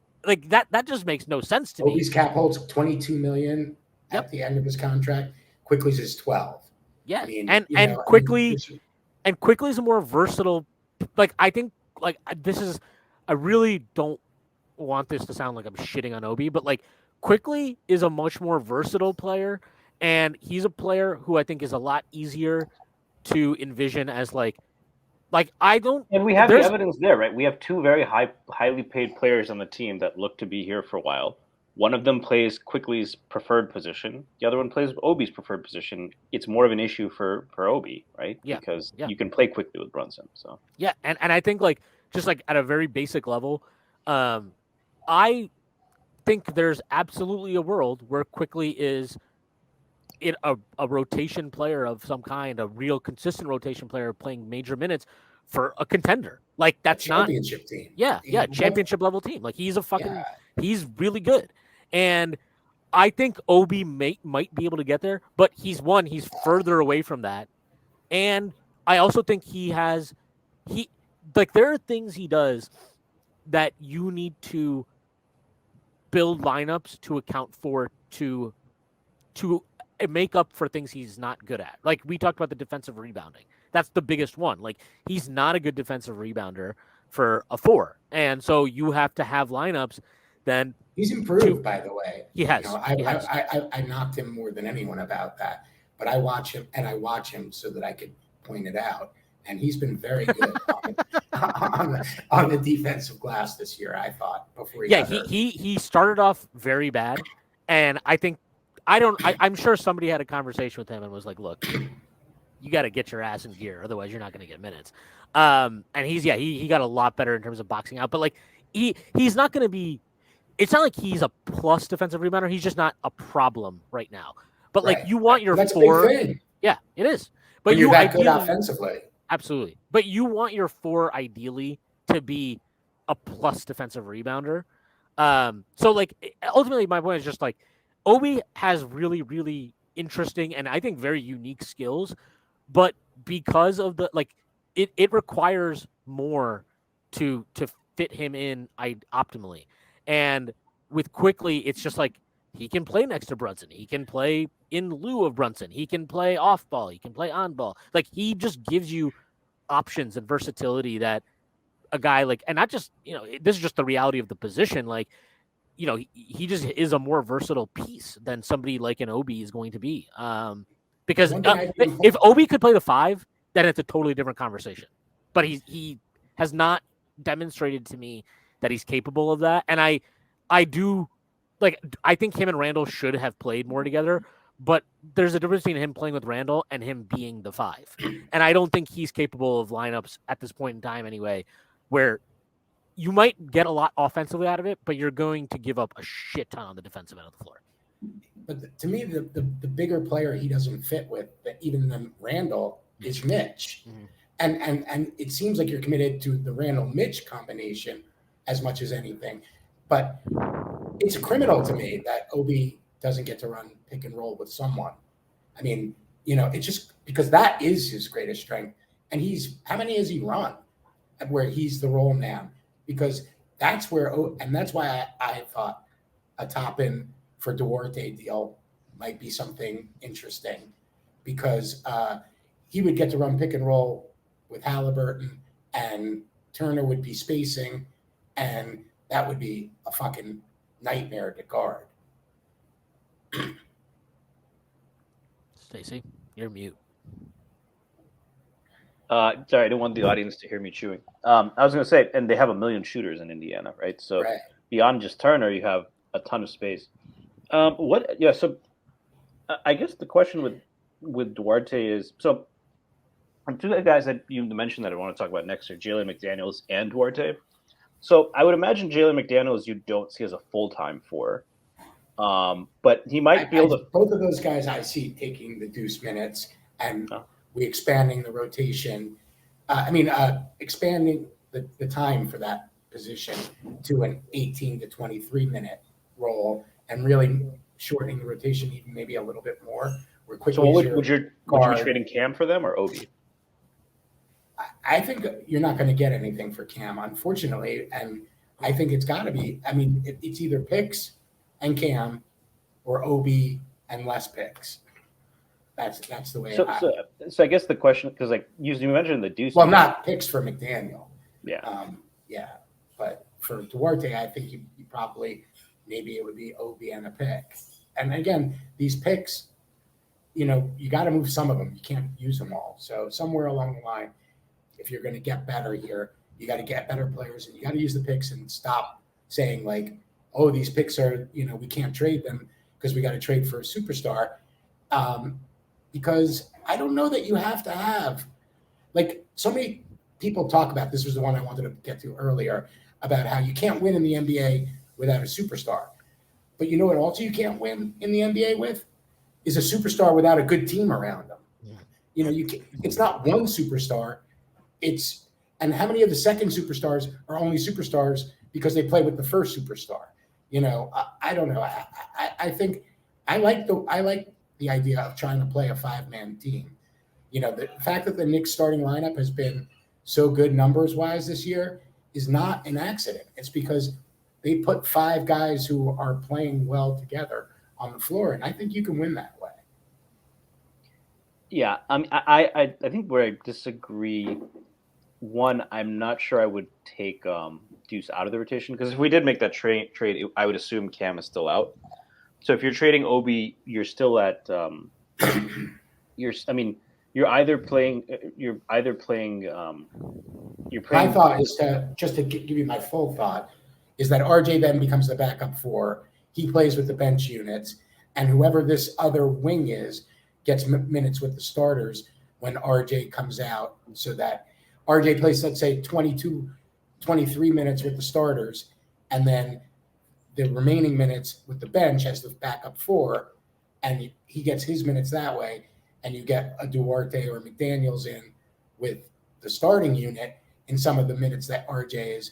that just makes no sense to me. Obi's cap holds $22 million at the end of his contract. Quickly's is 12. Yeah, and Quickly is a more versatile. Like, I think, like, I really don't want this to sound like I'm shitting on Obi, but like, Quickly is a much more versatile player, and he's a player who I think is a lot easier to envision as like I don't. And we have the evidence there, right? We have two very highly paid players on the team that look to be here for a while. One of them plays Quickly's preferred position. The other one plays Obi's preferred position. It's more of an issue for Obi, right? Yeah. Because you can play Quickly with Brunson. So yeah, and I think, like, just like at a very basic level, I think there's absolutely a world where Quickly is in a rotation player of some kind, a real consistent rotation player playing major minutes for a contender. Like, that's championship team. Yeah, championship level team. Like, he's he's really good. And I think Obi might be able to get there, but he's further away from that. And I also think there are things he does that you need to build lineups to account for, to make up for things he's not good at. Like, we talked about the defensive rebounding. That's the biggest one. Like, he's not a good defensive rebounder for a 4. And so you have to have lineups then. He's improved, by the way. He has. I knocked him more than anyone about that. But I watch him so that I could point it out. And he's been very good on the defensive glass this year, I thought, before he started off very bad. And I think I'm sure somebody had a conversation with him and was like, look, you got to get your ass in gear, otherwise you're not going to get minutes. And he got a lot better in terms of boxing out, but like he's not going to be. It's not like he's a plus defensive rebounder. He's just not a problem right now. But like Right. you want your That's four. a big thing. Yeah, it is. But When you're that good offensively. Absolutely. But you want your four ideally to be a plus defensive rebounder. So like ultimately my point is just like Obi has really, really interesting and I think very unique skills, but because of the like it requires more to fit him in optimally. And with Quickly, it's just like he can play next to Brunson. He can play in lieu of Brunson. He can play off ball. He can play on ball. Like he just gives you options and versatility that a guy like, and not just, this is just the reality of the position. Like, he just is a more versatile piece than somebody like an Obi is going to be. Because if Obi could play the 5, then it's a totally different conversation. But he has not demonstrated to me that he's capable of that. And I do like, I think him and Randall should have played more together, but there's a difference between him playing with Randall and him being the 5. And I don't think he's capable of lineups at this point in time anyway, where you might get a lot offensively out of it, but you're going to give up a shit ton on the defensive end of the floor. But to me, the bigger player he doesn't fit with, even than Randall, is Mitch. Mm-hmm. And it seems like you're committed to the Randall-Mitch combination as much as anything. But it's a criminal to me that Obi doesn't get to run pick and roll with someone. I mean, it's just because that is his greatest strength. And how many has he run where he's the role man? Because that's where, and that's why I thought a top-in for Duarte deal might be something interesting, because he would get to run pick and roll with Halliburton, and Turner would be spacing, and that would be a fucking nightmare to guard. Stacy, you're mute. Sorry, I didn't want the audience to hear me chewing. I was going to say, and they have 1 million shooters in Indiana, right? So beyond just Turner, you have a ton of space. So I guess the question with Duarte is, so two guys that you mentioned that I want to talk about next are Jalen McDaniels and Duarte. So I would imagine Jalen McDaniels you don't see as a full-time for, but he might be able to. Both of those guys I see taking the deuce minutes, and we expanding the rotation. Expanding the time for that position to an 18 to 23 minute role, and really shortening the rotation even maybe a little bit more. So would you be trading Cam for them or Obi? I think you're not going to get anything for Cam, unfortunately, and I think it's got to be. I mean, it's either picks and Cam, or Obi and less picks. That's the way. So I guess the question, because like you mentioned the deuce. Well, not picks for McDaniel. Yeah. But for Duarte, I think you probably maybe it would be Obi and a pick. And again, these picks, you got to move some of them. You can't use them all. So somewhere along the line, if you're going to get better here, you got to get better players, and you got to use the picks and stop saying like, oh, these picks are, we can't trade them because we got to trade for a superstar. Because I don't know that you have to have, like, so many people talk about, this was the one I wanted to get to earlier, about how you can't win in the NBA without a superstar. But you know what also you can't win in the NBA with? Is a superstar without a good team around them. Yeah. It's not one superstar. And how many of the second superstars are only superstars because they play with the first superstar? I don't know. I think I like the idea of trying to play a 5-man team. The fact that the Knicks starting lineup has been so good numbers wise this year is not an accident. It's because they put 5 guys who are playing well together on the floor, and I think you can win that way. Yeah, I think where I disagree, one, I'm not sure I would take Deuce out of the rotation, because if we did make that trade, I would assume Cam is still out. So if you're trading Obi, you're still at you're either playing. My thought is to give you my full thought is that RJ then becomes the backup 4. He plays with the bench units, and whoever this other wing is gets minutes with the starters. when RJ comes out, so that RJ plays, let's say, 22, 23 minutes with the starters, and then the remaining minutes with the bench as the backup four, and he gets his minutes that way, and you get a Duarte or McDaniels in with the starting unit in some of the minutes that RJ is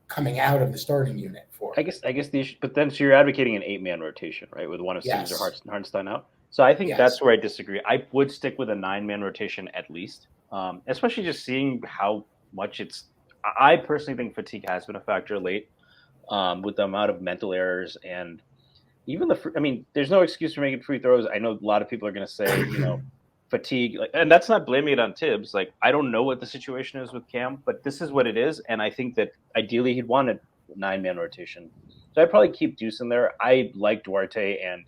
coming out of the starting unit for. I guess the issue, but then so you're advocating an 8-man rotation, right? With one of Sims or Hartenstein out. So I think that's where I disagree. I would stick with a 9-man rotation at least, especially just seeing how much it's. I personally think fatigue has been a factor late, with the amount of mental errors and even there's no excuse for making free throws. I know a lot of people are going to say, fatigue, and that's not blaming it on Tibbs. Like, I don't know what the situation is with Cam, but this is what it is, and I think that ideally he'd want a 9-man rotation. So I'd probably keep Deuce in there. I like Duarte and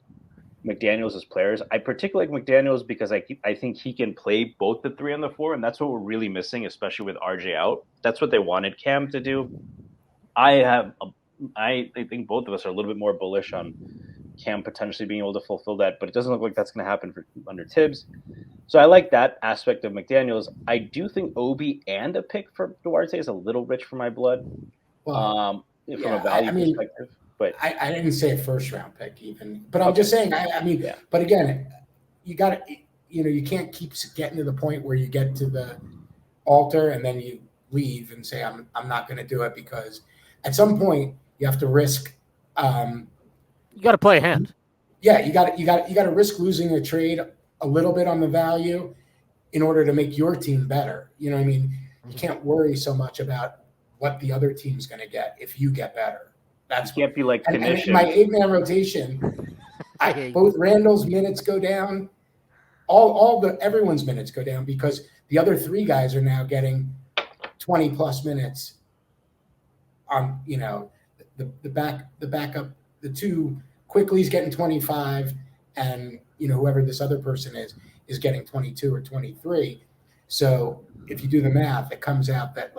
McDaniels as players. I particularly like McDaniels because I think he can play both the 3 and the 4, and that's what we're really missing, especially with RJ out. That's what they wanted Cam to do. I think both of us are a little bit more bullish on Cam potentially being able to fulfill that, but it doesn't look like that's going to happen under Tibbs. So I like that aspect of McDaniels. I do think Obi and a pick for Duarte is a little rich for my blood, from a value perspective. But I didn't say a first-round pick even, but I'm just saying. But again, you got to, you can't keep getting to the point where you get to the altar and then you leave and say I'm not going to do it, because at some point you have to risk. You got to play a hand. Yeah, you got to risk losing a trade a little bit on the value in order to make your team better. You know what I mean? You can't worry so much about what the other team's going to get if you get better. That's can't be like and my 8-man rotation. Both Randall's minutes go down. Everyone's minutes go down because the other 3 guys are now getting 20 plus minutes. The backup, the 2 Quickly's getting 25, and whoever this other person is getting 22 or 23. So if you do the math, it comes out that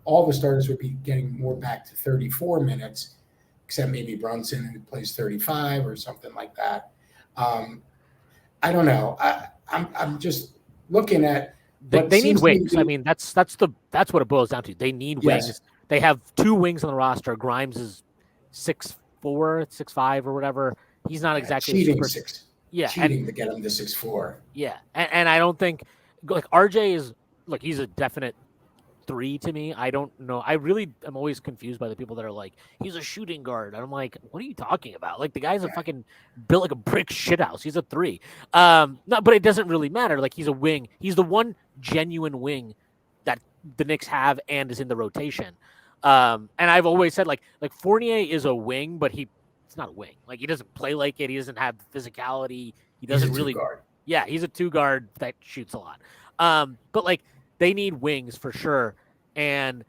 all the starters would be getting more back to 34 minutes, except maybe Brunson, who plays 35 or something like that. I don't know. I'm just looking at. They need wings. I mean, that's what it boils down to. They need wings. Yes. They have 2 wings on the roster. Grimes is 6'4", 6'5", or whatever. He's not exactly cheating cheating to get him to 6'4". Yeah, and I don't think RJ is he's a definite 3 to me. I don't know. I really am always confused by the people that are like, he's a shooting guard. And I'm like, what are you talking about? Like, the guy's a fucking built like a brick shithouse. He's a 3. No, but it doesn't really matter. Like, he's a wing. He's the one genuine wing that the Knicks have and is in the rotation. And I've always said like Fournier is a wing, but it's not a wing. Like, he doesn't play like it. He doesn't have the physicality. He doesn't really. Guard. Yeah, he's a 2 guard that shoots a lot. But they need wings for sure. And,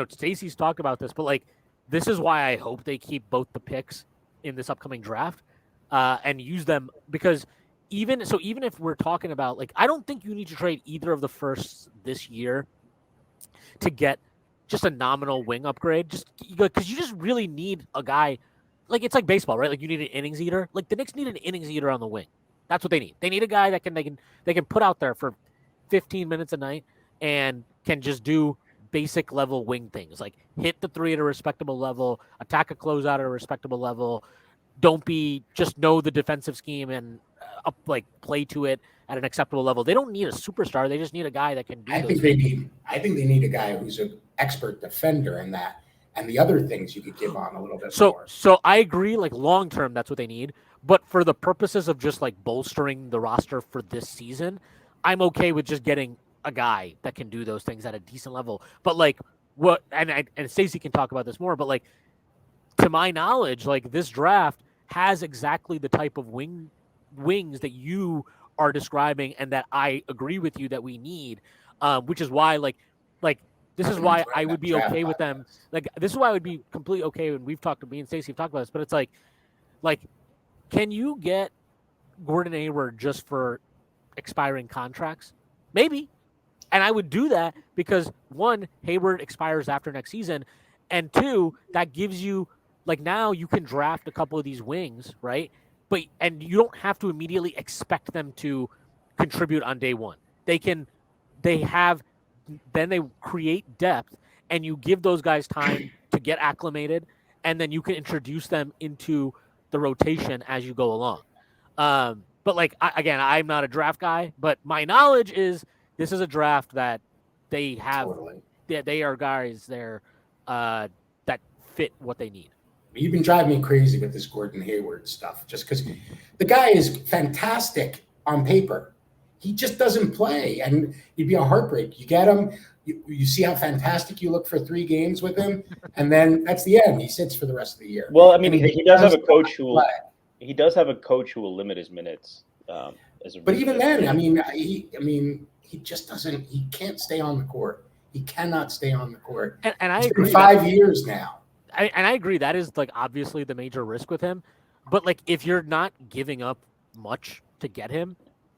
Stacy's talked about this, but this is why I hope they keep both the picks in this upcoming draft, and use them, because even if we're talking about, I don't think you need to trade either of the firsts this year to get just a nominal wing upgrade, just because you just really need a guy. It's like baseball, right? You need an innings eater. The Knicks need an innings eater on the wing. That's what they need. They need a guy that they can put out there for 15 minutes a night and can just do basic level wing things, like hit the 3 at a respectable level, attack a closeout at a respectable level. Don't just know the defensive scheme and play to it at an acceptable level. They don't need a superstar. They just need a guy that can do. I think they need a guy who's an expert defender in that, and the other things you could give on a little bit more. So I agree. Long term, that's what they need. But for the purposes of just bolstering the roster for this season, I'm okay with just getting a guy that can do those things at a decent level. But what, and Stacy can talk about this more, but to my knowledge, this draft has exactly the type of wings that you are describing and that I agree with you that we need, which is why this is why I would be okay with them. This is why I would be completely okay when me and Stacy have talked about this, but it's can you get Gordon Hayward just for expiring contracts? Maybe. And I would do that because, 1, Hayward expires after next season, and 2, that gives you now you can draft a couple of these wings, right? And you don't have to immediately expect them to contribute on day one. They create depth, and you give those guys time to get acclimated, and then you can introduce them into the rotation as you go along. But like again, I'm not a draft guy, but my knowledge is this is a draft that they have. Totally. They are guys there that fit what they need. You've been driving me crazy with this Gordon Hayward stuff, just because the guy is fantastic on paper. He just doesn't play, and it'd be a heartbreak. You get him, you see how fantastic you look for 3 games with him, and then that's the end. He sits for the rest of the year. Well, I mean, he does have a coach who will limit his minutes. But even then, I mean, he just doesn't. He can't stay on the court. He cannot stay on the court. And I it's agree. Been 5 years now. I agree. That is like obviously the major risk with him. But like, if you're not giving up much to get him,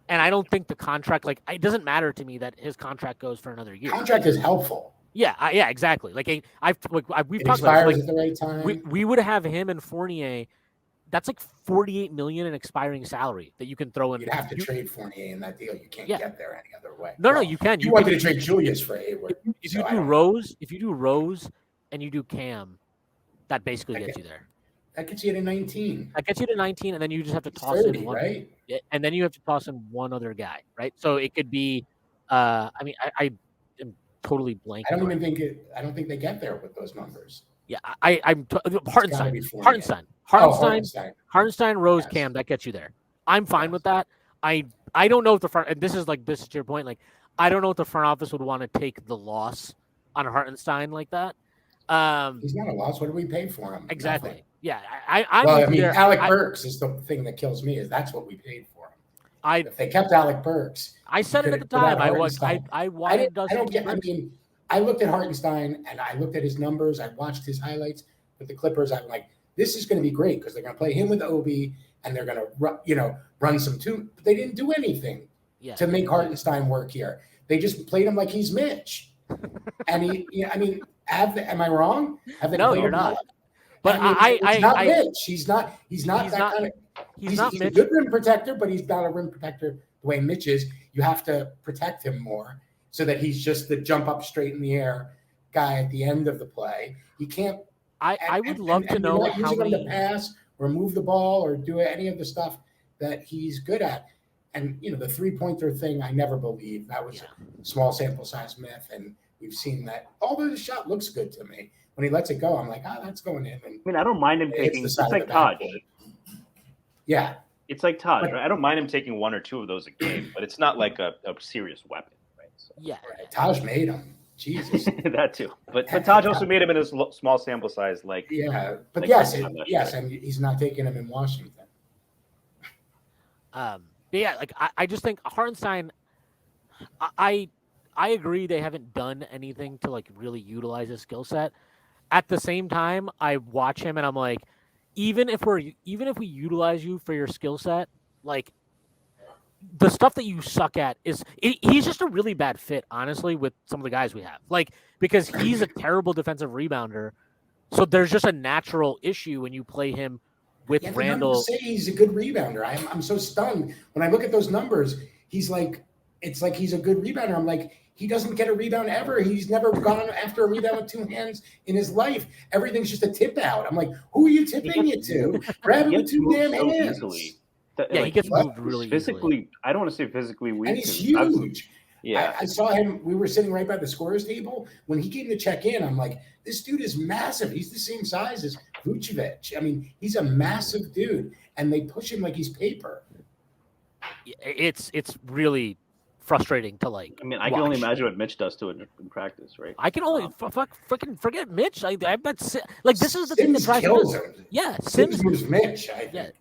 and I don't think the contract, like, it doesn't matter to me that his contract goes for another year. Contract is helpful. Yeah, exactly. Like we've it talked about at the right time. We would have him and Fournier. That's like $48 million in expiring salary that you can throw in. You'd have to trade Fournier in that deal. You can't get there any other way. No, you can. You wanted to trade Julius for Hayward. If you do Rose and you do Cam, that basically gets you there. That gets you to 19. That gets you to 19, and then you just have to toss 30, in one, right? And then you have to toss in one other guy, right? So it could be. I mean, I am totally blanking. I don't think they get there with those numbers. Yeah, I'm Hartenstein, Rose, yes. Cam. That gets you there. I'm fine with that. I don't know if the front, and this is to your point. Like, I don't know if the front office would want to take the loss on Hartenstein like that. He's not a loss. What do we pay for him? Exactly. Nothing. Yeah. Alec Burks is the thing that kills me. Is that's what we paid for him. If they kept Alec Burks, I said it at the time. I looked at Hartenstein and I looked at his numbers. I watched his highlights with the Clippers. I'm like, this is going to be great because they're going to play him with Obi and they're going to run some two. But they didn't do anything to make Hartenstein work here. They just played him like he's Mitch. And am I wrong? No, you're not. But it's not Mitch. He's not that kind of. He's a good rim protector, but he's not a rim protector the way Mitch is. You have to protect him more so that he's just the jump up straight in the air guy at the end of the play. He can't. I would love to know how many him to pass or move the ball or do any of the stuff that he's good at. And the 3-pointer thing, I never believed. That was a small sample size myth, and we've seen that. Although the shot looks good to me, when he lets it go, I'm like, that's going in. And I don't mind him taking. It's like Taj. Yeah, it's like Taj. Right? I don't mind him taking 1 or 2 of those a game, but it's not like a serious weapon, right? So. Yeah, Taj made him. Jesus, that too. But Taj also made him in a small sample size, but yes, and he's not taking him in Washington. But yeah, like I just think Hartenstein. I agree they haven't done anything to like really utilize his skill set. At the same time, I watch him and I'm like, even if we utilize you for your skill set, like the stuff that you suck at he's just a really bad fit, honestly, with some of the guys we have. Like, because he's a terrible defensive rebounder, so there's just a natural issue when you play him with Randall. Say he's a good rebounder. I'm so stunned when I look at those numbers. It's like he's a good rebounder. I'm like, he doesn't get a rebound ever. He's never gone after a rebound with 2 hands in his life. Everything's just a tip out. I'm like, who are you tipping it to? Grab him with 2 damn hands. He gets moved really physically. Easily. I don't want to say physically weak. And he's huge. Yeah, I saw him. We were sitting right by the scorer's table. When he came to check in, I'm like, this dude is massive. He's the same size as Vucevic. I mean, he's a massive dude, and they push him like he's paper. It's really frustrating to like. I mean, I can only imagine what Mitch does to it in practice, right? I can only freaking forget Mitch. I bet this is the thing that drives kills him. Yeah, Sims moves Mitch.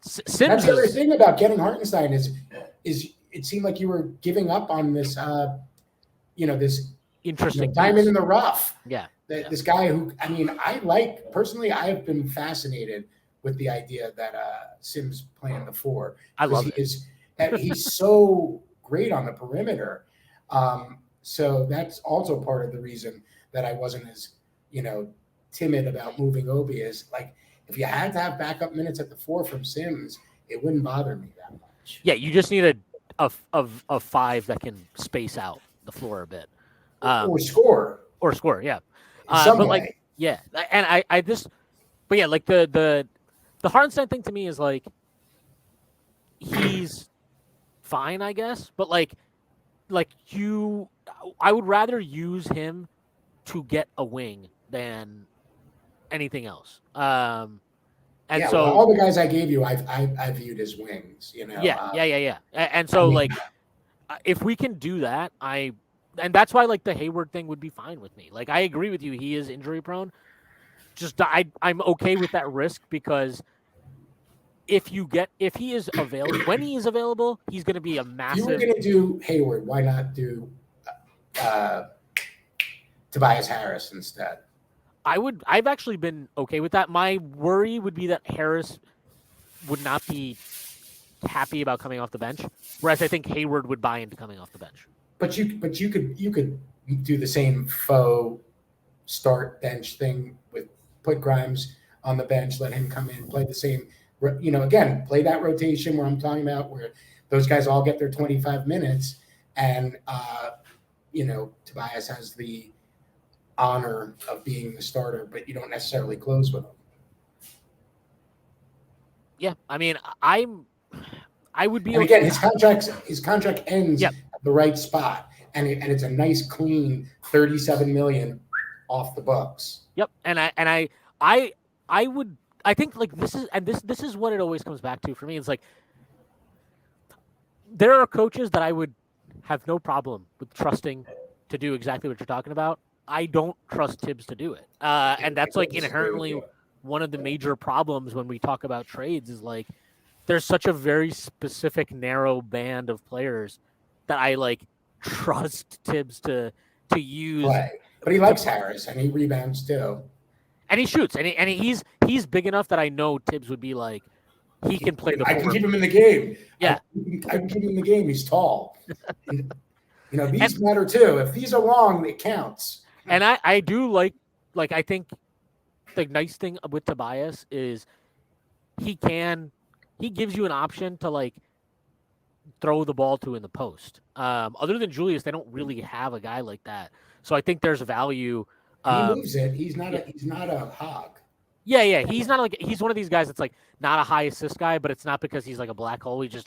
Sims. That's the other thing about getting Hartenstein is it seemed like you were giving up on this, this interesting diamond in the rough. Yeah. This guy who, personally, I have been fascinated with the idea that Sims playing the 4. I love it. He's so great on the perimeter. So that's also part of the reason that I wasn't as, timid about moving Obi is like, if you had to have backup minutes at the 4 from Sims, it wouldn't bother me that much. Yeah, you just need a five that can space out the floor a bit, or score or score. Yeah, in some but way. like yeah, and I just but yeah, like the Hartenstein thing to me is like he's fine, I guess, but like I would rather use him to get a wing than anything else. And Yeah, well, so all the guys I gave you, I viewed as wings. yeah. And I so mean, like if we can do that, and that's why like the Hayward thing would be fine with me. Like I agree with you, he is injury prone. Just I'm okay with that risk because if he is available when he is available, he's going to be a if you were massive. going to do Hayward, why not do uh, Tobias Harris instead? I've actually been okay with that. My worry would be that Harris would not be happy about coming off the bench, whereas I think Hayward would buy into coming off the bench. But you could do the same faux start bench thing with put Grimes on the bench, let him come in, play the same. Again, play that rotation where I'm talking about, where those guys all get their 25 minutes, and Tobias has the honor of being the starter, but you don't necessarily close with him. Yeah, I mean, I would be. And again, his contract ends Yep. at the right spot, and it's a nice, clean $37 million off the books. Yep, and I think like this is what it always comes back to for me. It's like there are coaches that I would have no problem with trusting to do exactly what you're talking about. I don't trust Tibbs to do it, and that's like inherently one of the major problems when we talk about trades. Is like there's such a very specific, narrow band of players that I like trust Tibbs to use. Play. But he likes Harris, and he rebounds too. And he shoots, and he's big enough that I know Tibbs would be like, he can play the. I can keep him in the game. Yeah, I can keep him in the game. He's tall. And, these matter too. If these are long, it counts. And I do like I think the nice thing with Tobias is he gives you an option to like throw the ball to in the post. Other than Julius, they don't really have a guy like that. So I think there's value. He moves it. He's not a hog. Yeah. He's one of these guys that's like not a high assist guy, but it's not because he's like a black hole. He's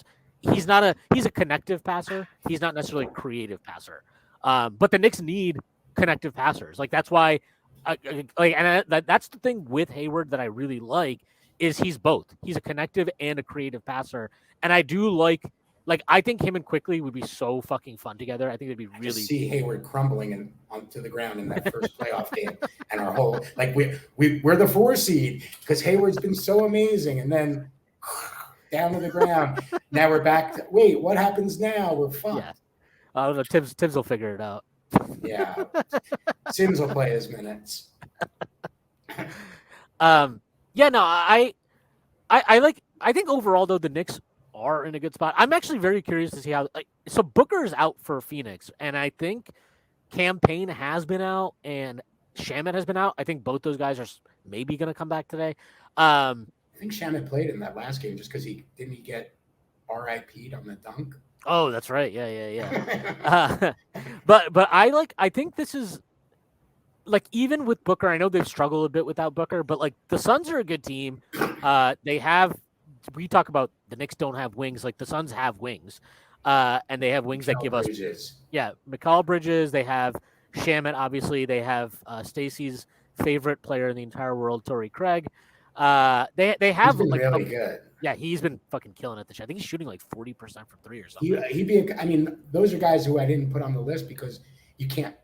a connective passer. He's not necessarily a creative passer. But the Knicks need connective passers. Like that's why that's the thing with Hayward that I really like is he's both. He's a connective and a creative passer. And I do like I think him and Quickly would be so fucking fun together. I think it'd be really. I just see Hayward crumbling onto the ground in that first playoff game, and our whole we're the 4 seed because Hayward's been so amazing, and then down to the ground. Now we're back. Wait, what happens now? We're fucked. Yeah. I don't know. Tibbs will figure it out. Yeah, Sims will play his minutes. Yeah. No. I think overall though the Knicks are in a good spot. I'm actually very curious to see how. So Booker's out for Phoenix, and I think Campaign has been out, and Shamet has been out. I think both those guys are maybe going to come back today. I think Shamet played in that last game just because he get RIP'd on the dunk. Oh, that's right. Yeah. But I think this is like even with Booker. I know they've struggled a bit without Booker, but like the Suns are a good team. They have. We talk about the Knicks don't have wings. Like the Suns have wings, and they have wings that give us. Yeah, Mikal Bridges. They have Shamet. Obviously, they have Stacy's favorite player in the entire world, Torrey Craig. They have he's been really good. Yeah, he's been fucking killing it this year. I think he's shooting like 40% from 3 or something. He'd be. I mean, those are guys who I didn't put on the list because you can't.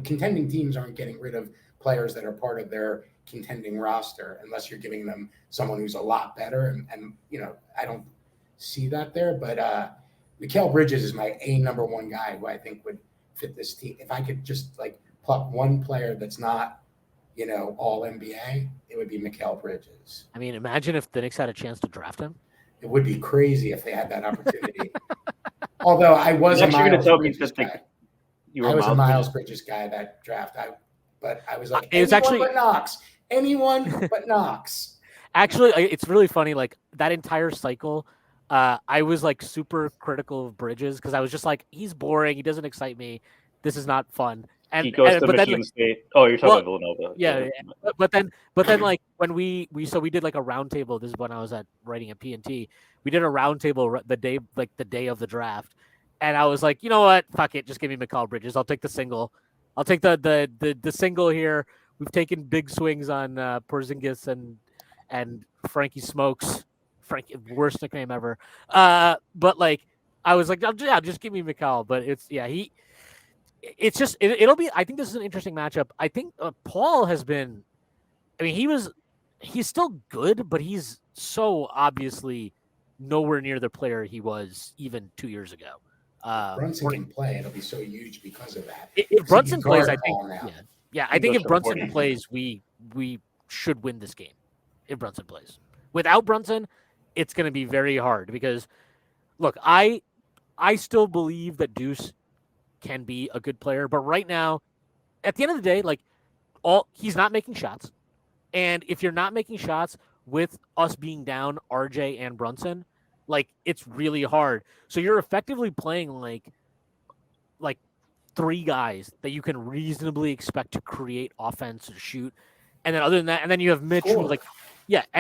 Contending teams aren't getting rid of players that are part of their contending roster unless you're giving them someone who's a lot better. And I don't see that there. But Mikal Bridges is my number one guy who I think would fit this team. If I could just like pluck one player that's not, all NBA, it would be Mikal Bridges. I mean, imagine if the Knicks had a chance to draft him. It would be crazy if they had that opportunity. Although I was a Miles Bridges guy. I was a Miles Bridges guy that draft. But I was like, but Knox. Anyone but Knox. Actually, it's really funny. Like that entire cycle, I was like super critical of Bridges because I was just like, he's boring. He doesn't excite me. This is not fun. He goes to But then Michigan State. Oh, you're talking well, about Villanova. yeah, Yeah. but then like when we did like a roundtable. This is when I was writing at PNT. We did a roundtable the day of the draft, and I was like, you know what, fuck it, just give me Mikal Bridges. I'll take the single. I'll take the single here. We've taken big swings on Porzingis and Frankie Smokes. Frankie, worst nickname ever. But like I was like, yeah, just give me Mikal. But it's just it'll be. I think this is an interesting matchup. I think Paul has been. I mean, he's still good, but he's so obviously nowhere near the player he was even 2 years ago. Brunson can play; it'll be so huge because of that. If So Brunson you plays, guard I think, Paul now. yeah, I He think goes if for Brunson 40. plays, we should win this game. If Brunson plays, without Brunson, it's going to be very hard because, look, I still believe that Deuce can be a good player, but right now, at the end of the day, like he's not making shots, and if you're not making shots with us being down RJ and Brunson, like it's really hard. So you're effectively playing like three guys that you can reasonably expect to create offense or shoot. And then other than that, and then you have Mitch who and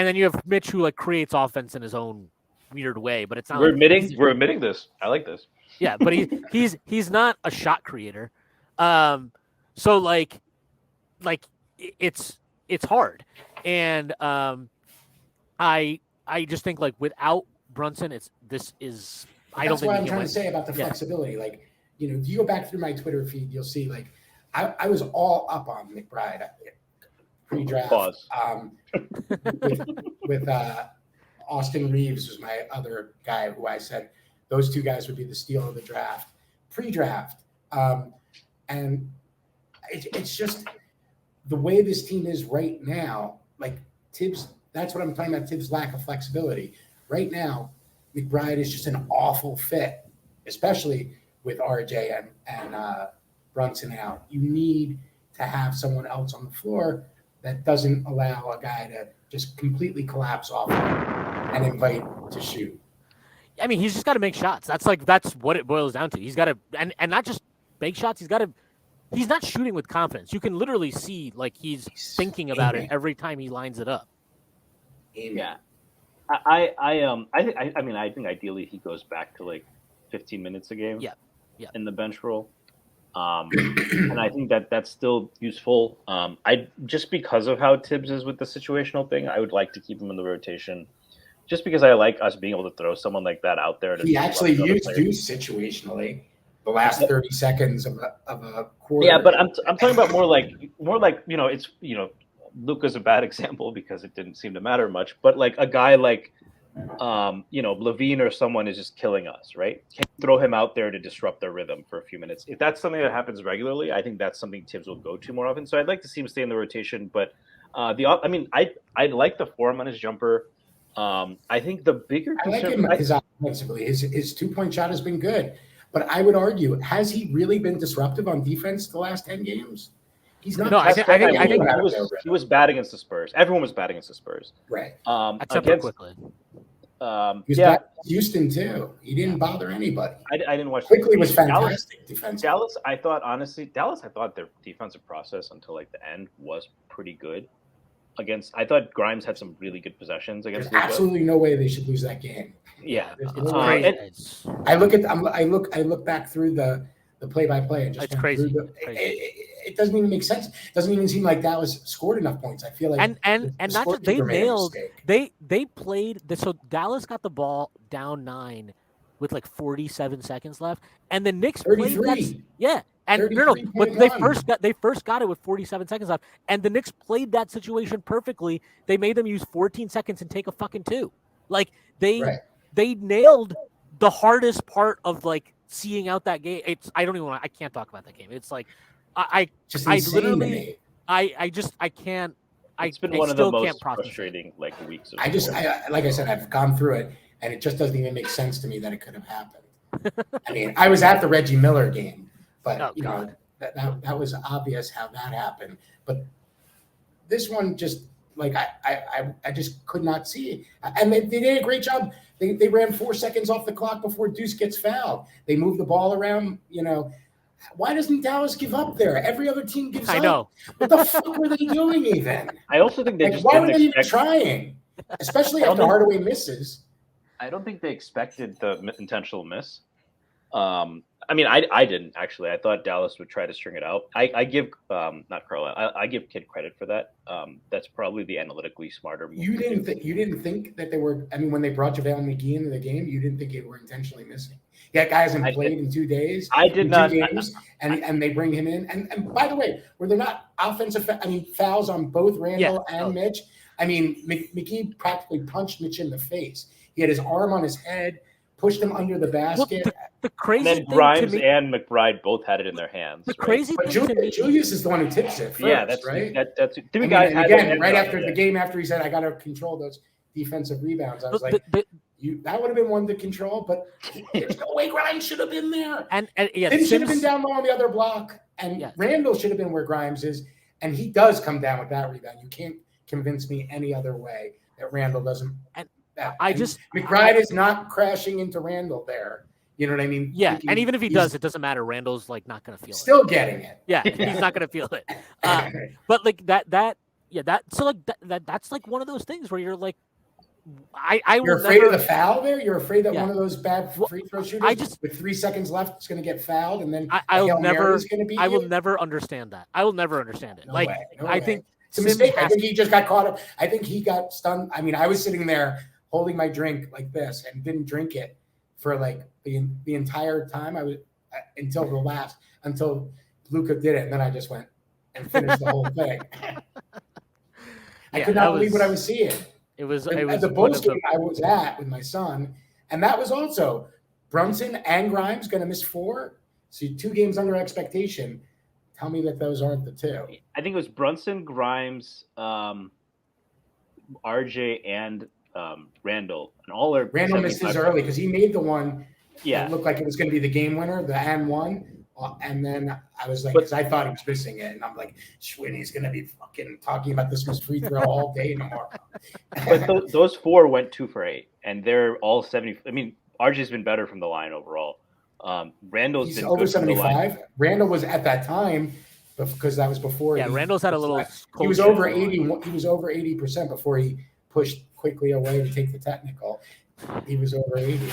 then you have Mitch who like creates offense in his own weird way, but it's not We're like admitting this. I like this. yeah, but he's not a shot creator. So it's hard. And I just think like without Brunson, I don't That's think what we I'm can trying win. to say about the flexibility. Like, if you go back through my Twitter feed, you'll see like I was all up on McBride pre-draft. Pause. With Austin Reeves was my other guy who I said those two guys would be the steal of the draft pre-draft. And it's just the way this team is right now. Like Tibbs, that's what I'm talking about. Tibbs' lack of flexibility right now. McBride is just an awful fit, especially with RJ and Brunson out. You need to have someone else on the floor that doesn't allow a guy to just completely collapse off and invite to shoot. I mean, he's just got to make shots. That's what it boils down to. He's got to and not just make shots. He's not shooting with confidence. You can literally see like he's thinking about it every time he lines it up. Yeah. I mean, I think ideally he goes back to like 15 minutes a game. Yeah. In the bench role. And I think that's still useful. I just because of how Tibbs is with the situational thing, I would like to keep him in the rotation. Just because I like us being able to throw someone like that out there. He actually used Deuce situationally the last 30 seconds of a quarter. Yeah, but I'm talking about more like it's Luka's a bad example because it didn't seem to matter much. But like a guy like Levine or someone is just killing us, right? Can you throw him out there to disrupt their rhythm for a few minutes? If that's something that happens regularly, I think that's something Tibbs will go to more often. So I'd like to see him stay in the rotation. But I like the form on his jumper. I think the bigger concern, I like him offensively. His 2-point shot has been good, but I would argue, has he really been disruptive on defense the last 10 games? He's not. No, I think he was bad against the Spurs. Everyone was bad against the Spurs, right? Except for Quickly. He was bad Houston too. He didn't bother anybody. I didn't watch. Quickly was fantastic defense. Dallas, I thought their defensive process until like the end was pretty good. I thought Grimes had some really good possessions against. There's absolutely no way they should lose that game. Yeah, I look back through the play-by-play and just it's crazy. It doesn't even make sense. It doesn't even seem like Dallas scored enough points. I feel like and not just they nailed they played so Dallas got the ball down 9 with like 47 seconds left, and the Knicks 33. played that. Yeah, and but they first got it with 47 seconds left, and the Knicks played that situation perfectly. They made them use 14 seconds and take a fucking 2. Like they nailed the hardest part of like seeing out that game. I can't talk about that game. It's like I literally I can't. It's been one of the most frustrating like weeks. Like I said, I've gone through it, and it just doesn't even make sense to me that it could have happened. I mean, I was at the Reggie Miller game, but that was obvious how that happened. But this one just like I just could not see it. And they did a great job. They ran 4 seconds off the clock before Deuce gets fouled. They moved the ball around. Why doesn't Dallas give up there? Every other team gives up. I know. What the fuck were they doing even? I also think they just why were didn't they even expect. trying? Especially after Hardaway misses. I don't think they expected the intentional miss. I mean, I didn't actually. I thought Dallas would try to string it out. I give not Carlisle. I give Kid credit for that. That's probably the analytically smarter move. You didn't think that they were. I mean, when they brought JaVale McGee into the game, you didn't think they were intentionally missing. Yeah, guy hasn't played in 2 days. I did not. 2 games, and they bring him in. And by the way, were there not offensive? Fouls on both Randall and Mitch. I mean, McGee practically punched Mitch in the face. He had his arm on his head, pushed him under the basket. Well, the crazy and then thing Grimes to me, and McBride both had it in their hands. The crazy but thing to me, Julius is the one who tips it first, yeah, that's right. That's three I mean, guys. Again, right after the game, after he said, "I got to control those defensive rebounds," I was that would have been one to control. But there's no way Grimes should have been there. And he should have been down low on the other block, and Randall should have been where Grimes is, and he does come down with that rebound. You can't convince me any other way that Randall doesn't. McBride is not crashing into Randall there. You know what I mean? Yeah, and even if he does, it doesn't matter. Randall's like not going to feel it. Still getting it. Yeah, he's not going to feel it. But like so like that's like one of those things where you're like, You're afraid of the foul there. You're afraid that one of those bad free throw shooters with 3 seconds left is going to get fouled, and then I will never understand that. I will never understand it. No like way. I think it's a mistake. I think he just got caught up. I think he got stunned. I mean, I was sitting there holding my drink like this and didn't drink it for like the entire time. I was until Luka did it, and then I just went and finished the whole thing. I could not believe what I was seeing. It was the Bulls game I was at with my son, and that was also Brunson and Grimes going to miss 4. So 2 games under expectation. Tell me that those aren't the 2. I think it was Brunson, Grimes, RJ, and Randall, and all are. Randall missed his early because he made the one. Yeah, it looked like it was going to be the game winner, the and one. And then I was like, because I thought he was missing it, and I'm like, Shwinny's going to be fucking talking about this missed free throw all day tomorrow. But those 4 went 2 for 8, and they're all 70. I mean, RJ's been better from the line overall. Randall's been over good 75. Randall was at that time because that was before. Yeah, Randall's had a little. He was over 80. He was over 80% before he pushed quickly away to take the technical. He was over 80.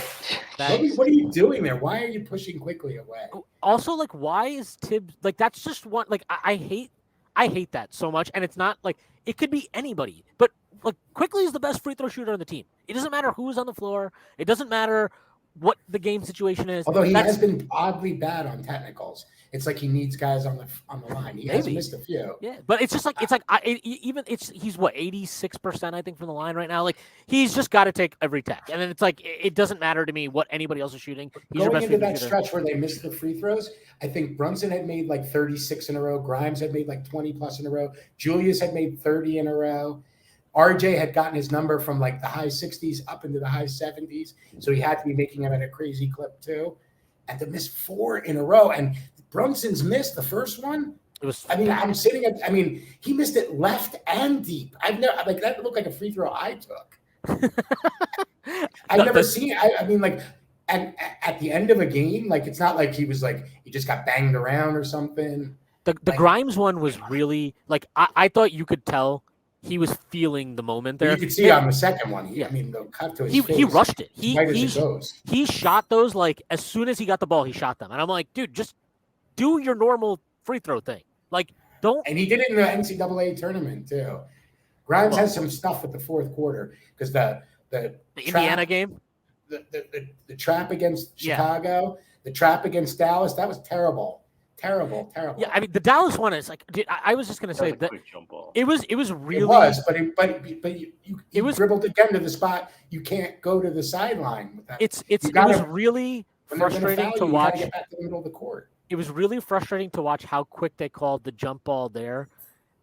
What are you doing there? Why are you pushing quickly away? Also, like, why is Tibbs like? That's just one. Like, I hate that so much, and it's not like it could be anybody, but like Quickly is the best free throw shooter on the team. It doesn't matter who's on the floor. It doesn't matter what the game situation is. Although he has been oddly bad on technicals. It's like he needs guys on the line. He has missed a few. Yeah, but it's just like he's what 86% I think from the line right now. Like he's just got to take every tech, and then it's like it doesn't matter to me what anybody else is shooting. He's going into that stretch where they missed the free throws, I think Brunson had made like 36 in a row. Grimes had made like 20 plus in a row. Julius had made 30 in a row. RJ had gotten his number from like the high 60s up into the high 70s, so he had to be making them at a crazy clip too. And to miss 4 in a row, and Brunson's missed the first one. It was. I mean, I'm sitting at. I mean, he missed it left and deep. I've never like that looked like a free throw I took. I've never seen. I mean, like, and at the end of a game, like it's not like he was like he just got banged around or something. The Grimes one was really like I thought you could tell. He was feeling the moment there. You could see on the second one. I mean, the cut to his face. He rushed it. He shot those like as soon as he got the ball, he shot them. And I'm like, dude, just do your normal free throw thing. Like, don't. And he did it in the NCAA tournament too. Grimes has some stuff at the fourth quarter because the Indiana game, the trap against Chicago, the trap against Dallas. That was terrible. Terrible. Yeah, I mean the Dallas one is like. Dude, I was just gonna say that it was really. It was, but you dribbled again to the spot. You can't go to the sideline with that. It was really frustrating to watch. Get back to the middle of the court. It was really frustrating to watch how quick they called the jump ball there,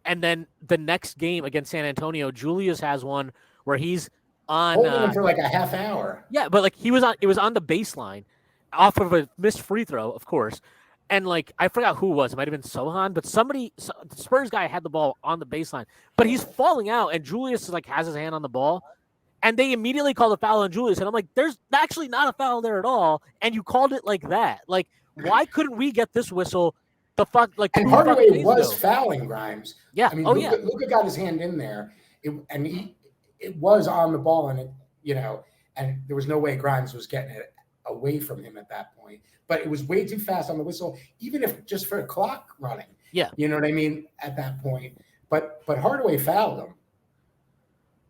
and then the next game against San Antonio, Julius has one where he's on holding him for like a half hour. Yeah, but like he was on. It was on the baseline, off of a missed free throw, of course. and like I forgot who it was. It might have been Sohan, but the Spurs guy had the ball on the baseline, but he's falling out, and Julius like has his hand on the ball, and they immediately called a foul on Julius, and I'm like, there's actually not a foul there at all, and you called it like that. Like, why couldn't we get this whistle? The fuck, like, And 2 Hardaway fucking days was ago? fouling Grimes. Yeah. I mean, Oh Luka, yeah. Luka got his hand in there, it was on the ball, and and there was no way Grimes was getting it away from him at that point. But it was way too fast on the whistle, even if just for a clock running. Yeah. You know what I mean? At that point, but Hardaway fouled him.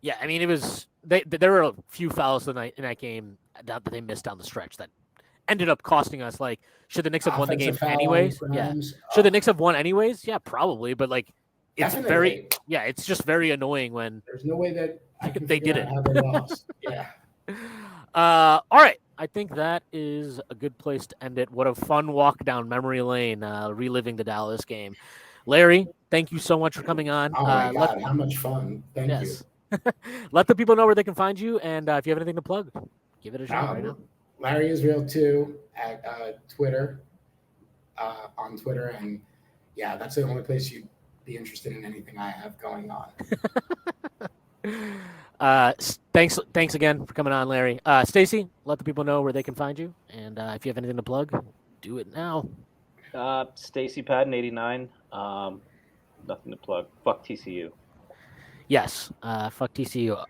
Yeah, I mean, it was there were a few fouls in that game that they missed down the stretch that ended up costing us. Like, should the Knicks have won the game anyways? Yeah. Should the Knicks have won anyways? Yeah, probably. But like, it's definitely. it's just very annoying when there's no way that they did it. How they lost. Yeah. All right. I think that is a good place to end it. What a fun walk down memory lane, reliving the Dallas game. Larry, thank you so much for coming on. Oh my God, how much fun! Thank you. Let the people know where they can find you, and if you have anything to plug, give it a shot right now. Larry Israel 2 at Twitter, on Twitter, and yeah, that's the only place you'd be interested in anything I have going on. Thanks again for coming on, Larry. Stacy, let the people know where they can find you, and if you have anything to plug, do it now. Stacy Patton 89. Nothing to plug. Fuck TCU. Yes, fuck TCU.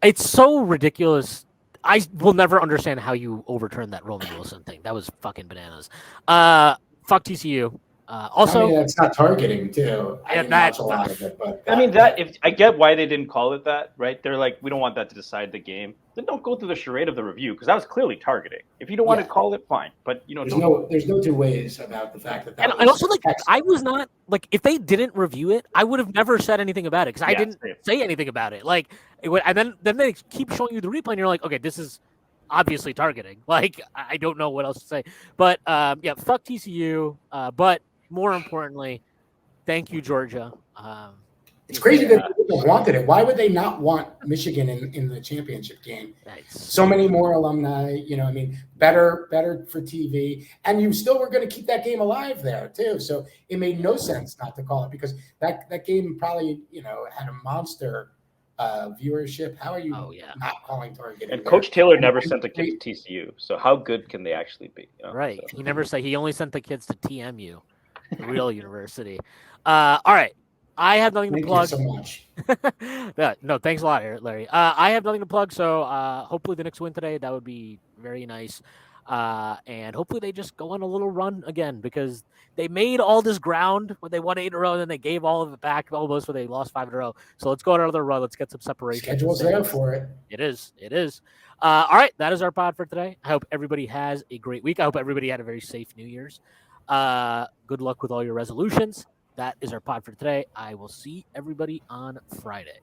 It's so ridiculous. I will never understand how you overturned that Roman Wilson thing. That was fucking bananas. Fuck TCU. Also, I mean, that's not targeting too. I didn't watch a lot of it, but if I get why they didn't call it that, right? They're like, we don't want that to decide the game. Then don't go through the charade of the review, because that was clearly targeting. If you don't want to call it, fine. But there's no two ways about the fact that. And also, like, I was not like, if they didn't review it, I would have never said anything about it, because I didn't say anything about it. Like, and then they keep showing you the replay, and you're like, okay, this is obviously targeting. Like, I don't know what else to say. But yeah, fuck TCU. But more importantly, thank you, Georgia. It's crazy that they wanted it. Why would they not want Michigan in the championship game? So many more alumni, I mean, better for TV. And you still were going to keep that game alive there, too. So it made no sense not to call it, because that game probably, had a monster viewership. How are you not calling targeting? And Coach Taylor never sent the kids to TCU. So how good can they actually be? Right. So. He only sent the kids to TMU. The real university. All right. I have nothing to plug. Thank you so much. No, thanks a lot, Larry. I have nothing to plug, so hopefully the Knicks win today. That would be very nice. And hopefully they just go on a little run again, because they made all this ground when they won 8 in a row, and then they gave all of it back almost when they lost 5 in a row. So let's go on another run. Let's get some separation. Schedule's there for it. It is. All right. That is our pod for today. I hope everybody has a great week. I hope everybody had a very safe New Year's. Good luck with all your resolutions. That is our pod for today. I will see everybody on Friday.